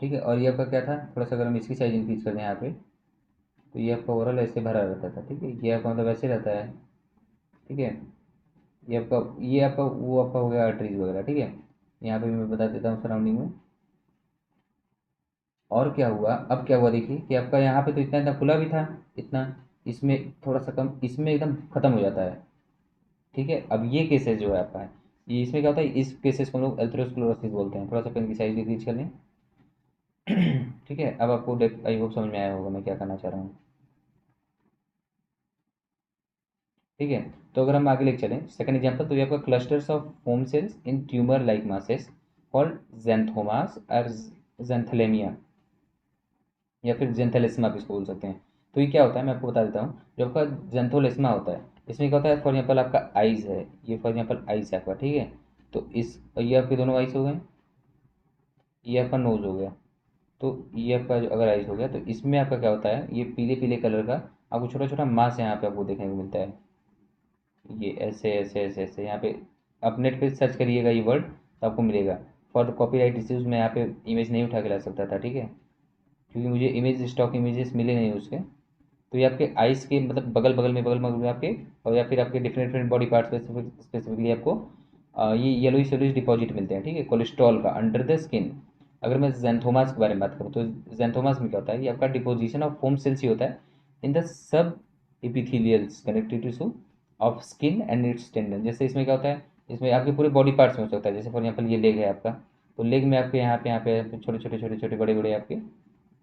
ठीक है। और ये आपका क्या था, थोड़ा सा अगर हम इसकी साइज इंक्रीज कर दें यहाँ पे, तो ये आपका ओवरऑल ऐसे भरा रहता था, ठीक है, ये आपका मतलब ऐसे रहता है, ठीक है। ये आपका वो आपका हो गया आर्टरीज वगैरह, ठीक है। यहाँ पे भी मैं बता देता हूँ सराउंडिंग में। और क्या हुआ, अब क्या हुआ देखिए कि आपका यहाँ पे तो इतना इतना खुला भी था, इतना, इसमें थोड़ा सा कम, इसमें एकदम खत्म हो जाता है, ठीक है। अब ये केसेस जो है आपका है, ये इसमें क्या होता है, इस केसेस को हम लोग एल्थरोस्क्लेरोसिस बोलते हैं। थोड़ा सा पेन की साइज डिक्रीज कर लें। ठीक है, अब आपको आई होप समझ में आया होगा मैं क्या करना चाह रहा हूँ, ठीक है। तो अगर हम आगे लेके चलें सेकंड एग्जांपल, तो ये आपका clusters of foam cells in tumour like masses called xanthomas और जेंथलेमिया, या फिर जेंथेलेस्मा आप इसको बोल सकते हैं। तो ये क्या होता है मैं आपको बता देता हूँ। जो आपका जेंथोलेस्मा होता है, इसमें क्या होता है, फॉर एग्जाम्पल आपका आइज़ है, ये फॉर एग्जाम्पल आइज़ है आपका, ठीक है। तो इस, ये आपके दोनों आइज़ हो गए, ये आपका नोज़ हो गया, तो ये आपका जो अगर आइज़ हो गया, तो इसमें आपका क्या होता है, ये पीले पीले कलर का आपको छोटा छोटा मास यहाँ पे आपको देखने को मिलता है, ये ऐसे ऐसे ऐसे ऐसे यहाँ पे। आप नेट पे सर्च करिएगा ये वर्ड तो आपको मिलेगा। फॉर द कॉपीराइट इश्यूज मैं यहाँ पे इमेज नहीं उठा के ला सकता था, ठीक है, क्योंकि मुझे इमेज स्टॉक इमेजेस मिले नहीं उसके। तो ये आपके आइस के मतलब बगल बगल में आपके, और या फिर आपके different different body part specifically आपको ये येलोइश येलोइश डिपॉजिट मिलते हैं, ठीक है, कोलेस्ट्रॉल का अंडर द स्किन। अगर मैं जेंथोमास के बारे में बात करूँ तो जेंथोमास में क्या होता है, ये आपका डिपोजिशन ऑफ फोम सेल्स ही होता है in the sub epithelials connective tissue of skin and its tendon. जैसे इसमें क्या होता है, इसमें आपके पूरे बॉडी पार्ट्स में हो सकता है, जैसे फॉर एग्जाम्पल ये लेग है आपका, तो लेग में आपके यहाँ पे छोटे छोटे छोटे छोटे बड़े बड़े आपके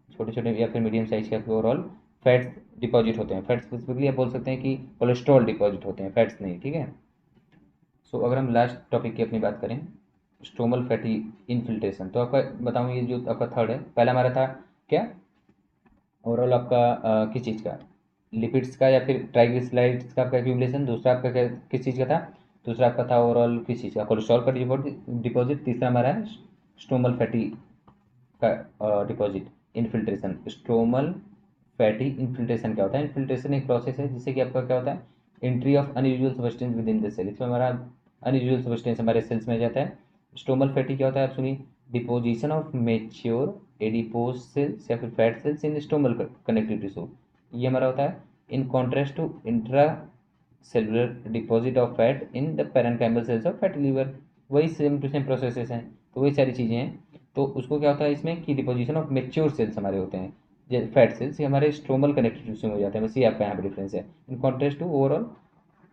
छोटे छोटे या फिर मीडियम साइज के आपके ओवरऑल फैट्स डिपॉजिट होते हैं। फैट्स स्पेसिफिकली आप बोल सकते हैं कि कोलेस्ट्रॉल डिपॉजिट होते हैं, फैट्स नहीं, ठीक है। सो अगर हम लास्ट टॉपिक की अपनी बात करें, स्ट्रोमल फैटी इनफिल्ट्रेशन, तो आपका बताऊँ, ये जो आपका थर्ड है, पहला हमारा था क्या, ओवरऑल आपका किस चीज़ का, लिपिड्स का या फिर ट्राइग्लिसराइड्स का आपका एक्यूमुलेशन। दूसरा आपका किस चीज़ का था, दूसरा आपका था ओवरऑल किस चीज़ का, कोलेस्ट्रॉल का डिपॉजिट। तीसरा हमारा है स्ट्रोमल फैटी का deposit infiltration. Stromal fatty infiltration क्या होता है, इनफिल्ट्रेशन एक प्रोसेस है जिससे कि आपका क्या होता है entry of unusual substance within the cell, इसमें हमारा अनयूजुअल सबस्टेंस हमारे सेल्स में जाता है। स्टोमल फैटी क्या होता है आप सुनिए, deposition of mature adipose cells या फिर fat cells in stromal connective tissue, ये हमारा होता है। In contrast to intra cellular deposit of fat in the parenchymal cells of fatty liver, वही सेम टू सेम प्रोसेसेस हैं, तो वही सारी चीज़ें हैं। तो उसको क्या होता है इसमें कि डिपोजिशन ऑफ मेच्योर सेल्स हमारे होते हैं, फैट सेल्स, ये हमारे स्ट्रोमल कनेक्टिव टिश्यू में हो जाते हैं, बस ये आपका यहाँ पे डिफरेंस है इन कॉन्ट्रास्ट टू ओवरऑल।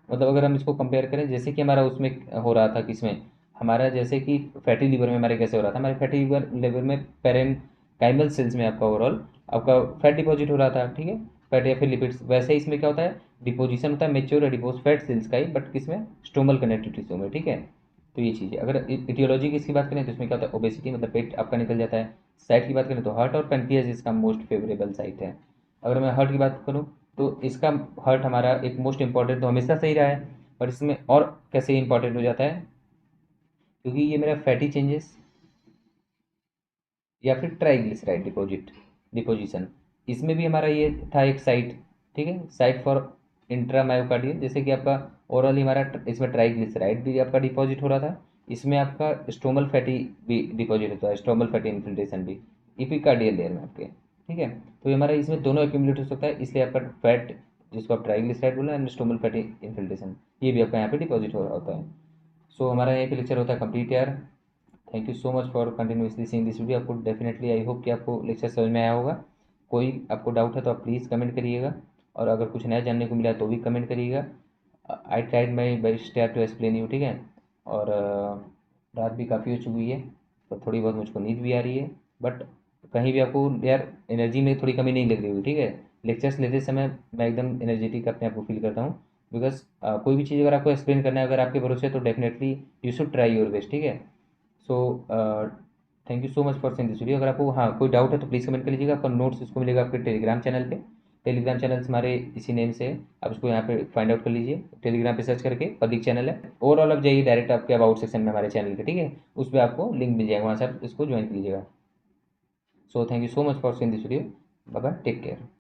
मतलब अगर हम इसको कंपेयर करें, जैसे कि हमारा उसमें हो रहा था किसमें, हमारा जैसे कि फैटी लीवर में हमारे कैसे हो रहा था, हमारे फैटी लीवर में पैरेन्काइमल सेल्स में आपका ओवरऑल आपका फैट डिपॉजिट हो रहा था, ठीक है, फैट या फिर लिपिड्स। वैसे ही इसमें क्या होता है, डिपोजिशन होता है मेच्योर एडिपोज फैट सेल्स का ही, बट किसमें, स्टोमल कनेक्टिव टिश्यू में, ठीक है। तो ये चीज़ है। अगर इटियोलॉजी की इसकी बात करें तो इसमें क्या होता है, ओबेसिटी, मतलब पेट आपका निकल जाता है। साइट की बात करें तो हार्ट और पेनक्रियाज इसका मोस्ट फेवरेबल साइट है। अगर मैं हार्ट की बात करूँ तो इसका हार्ट हमारा एक मोस्ट इंपॉर्टेंट तो हमेशा सही रहा है, पर इसमें और कैसे इंपॉर्टेंट हो जाता है, क्योंकि ये मेरा फैटी चेंजेस या फिर ट्राइग्लिसराइड डिपोजिशन, इसमें भी हमारा ये था एक साइट, ठीक है, साइट फॉर इंट्रामायोकार्डियल, जैसे कि आपका ओरली हमारा इसमें ट्राइग्लिसराइड भी आपका डिपॉजिट हो रहा था, इसमें आपका स्टोमल फैटी भी डिपॉजिट होता है, स्टोमल फैटी इन्फिल्ट्रेशन भी इपिकार्डियल लेयर में आपके, ठीक है। तो ये हमारा इसमें दोनों एक्यूमुलेट होता है, इसलिए आपका फैट जिसको आप ट्राइग्लिसराइड बोला एंड स्टोमल फैटी इन्फिल्ट्रेशन, ये भी आपका यहाँ पे डिपॉजिट हो रहा होता है। सो हमारा यहाँ पे लेक्चर होता है कंप्लीट यार। Thank you so much for continuously seeing this video. आपको डेफिनेटली आई होप कि आपको लेक्चर समझ में आया होगा। कोई आपको डाउट है तो आप प्लीज़ कमेंट करिएगा, और अगर कुछ नया जानने को मिला तो भी कमेंट करिएगा। I tried my best to explain you, ठीक है। और रात भी काफ़ी हो चुकी है, तो थोड़ी बहुत मुझको नींद भी आ रही है, बट कहीं भी आपको यार एनर्जी में थोड़ी कमी नहीं लग रही होगी, ठीक है। लेक्चर्स लेते समय मैं एकदम एनर्जेटिक अपने आप को फील करता हूँ, बिकॉज कोई भी चीज़ अगर आपको एक्सप्लेन करना है, अगर आपके भरोसे, तो definitely you should try your best, ठीक है। सो thank you so much for seeing this video. अगर आपको हाँ कोई डाउट है तो प्लीज़ कमेंट कर लीजिएगा। आपका नोट्स इसको मिलेगा आपके टेलीग्राम चैनल पे, टेलीग्राम चैनल हमारे इसी नेम से है, आप इसको यहाँ पे फाइंड आउट कर लीजिए, टेलीग्राम पे सर्च करके पब्लिक चैनल है। ओवरऑल आप जाइए डायरेक्ट आपके अबाउट सेक्शन में हमारे चैनल के, ठीक है, उस पर आपको लिंक मिल जाएगा, वहाँ से आप इसको ज्वाइन कीजिएगा। So thank you so much for seeing this video. Bye bye, take care.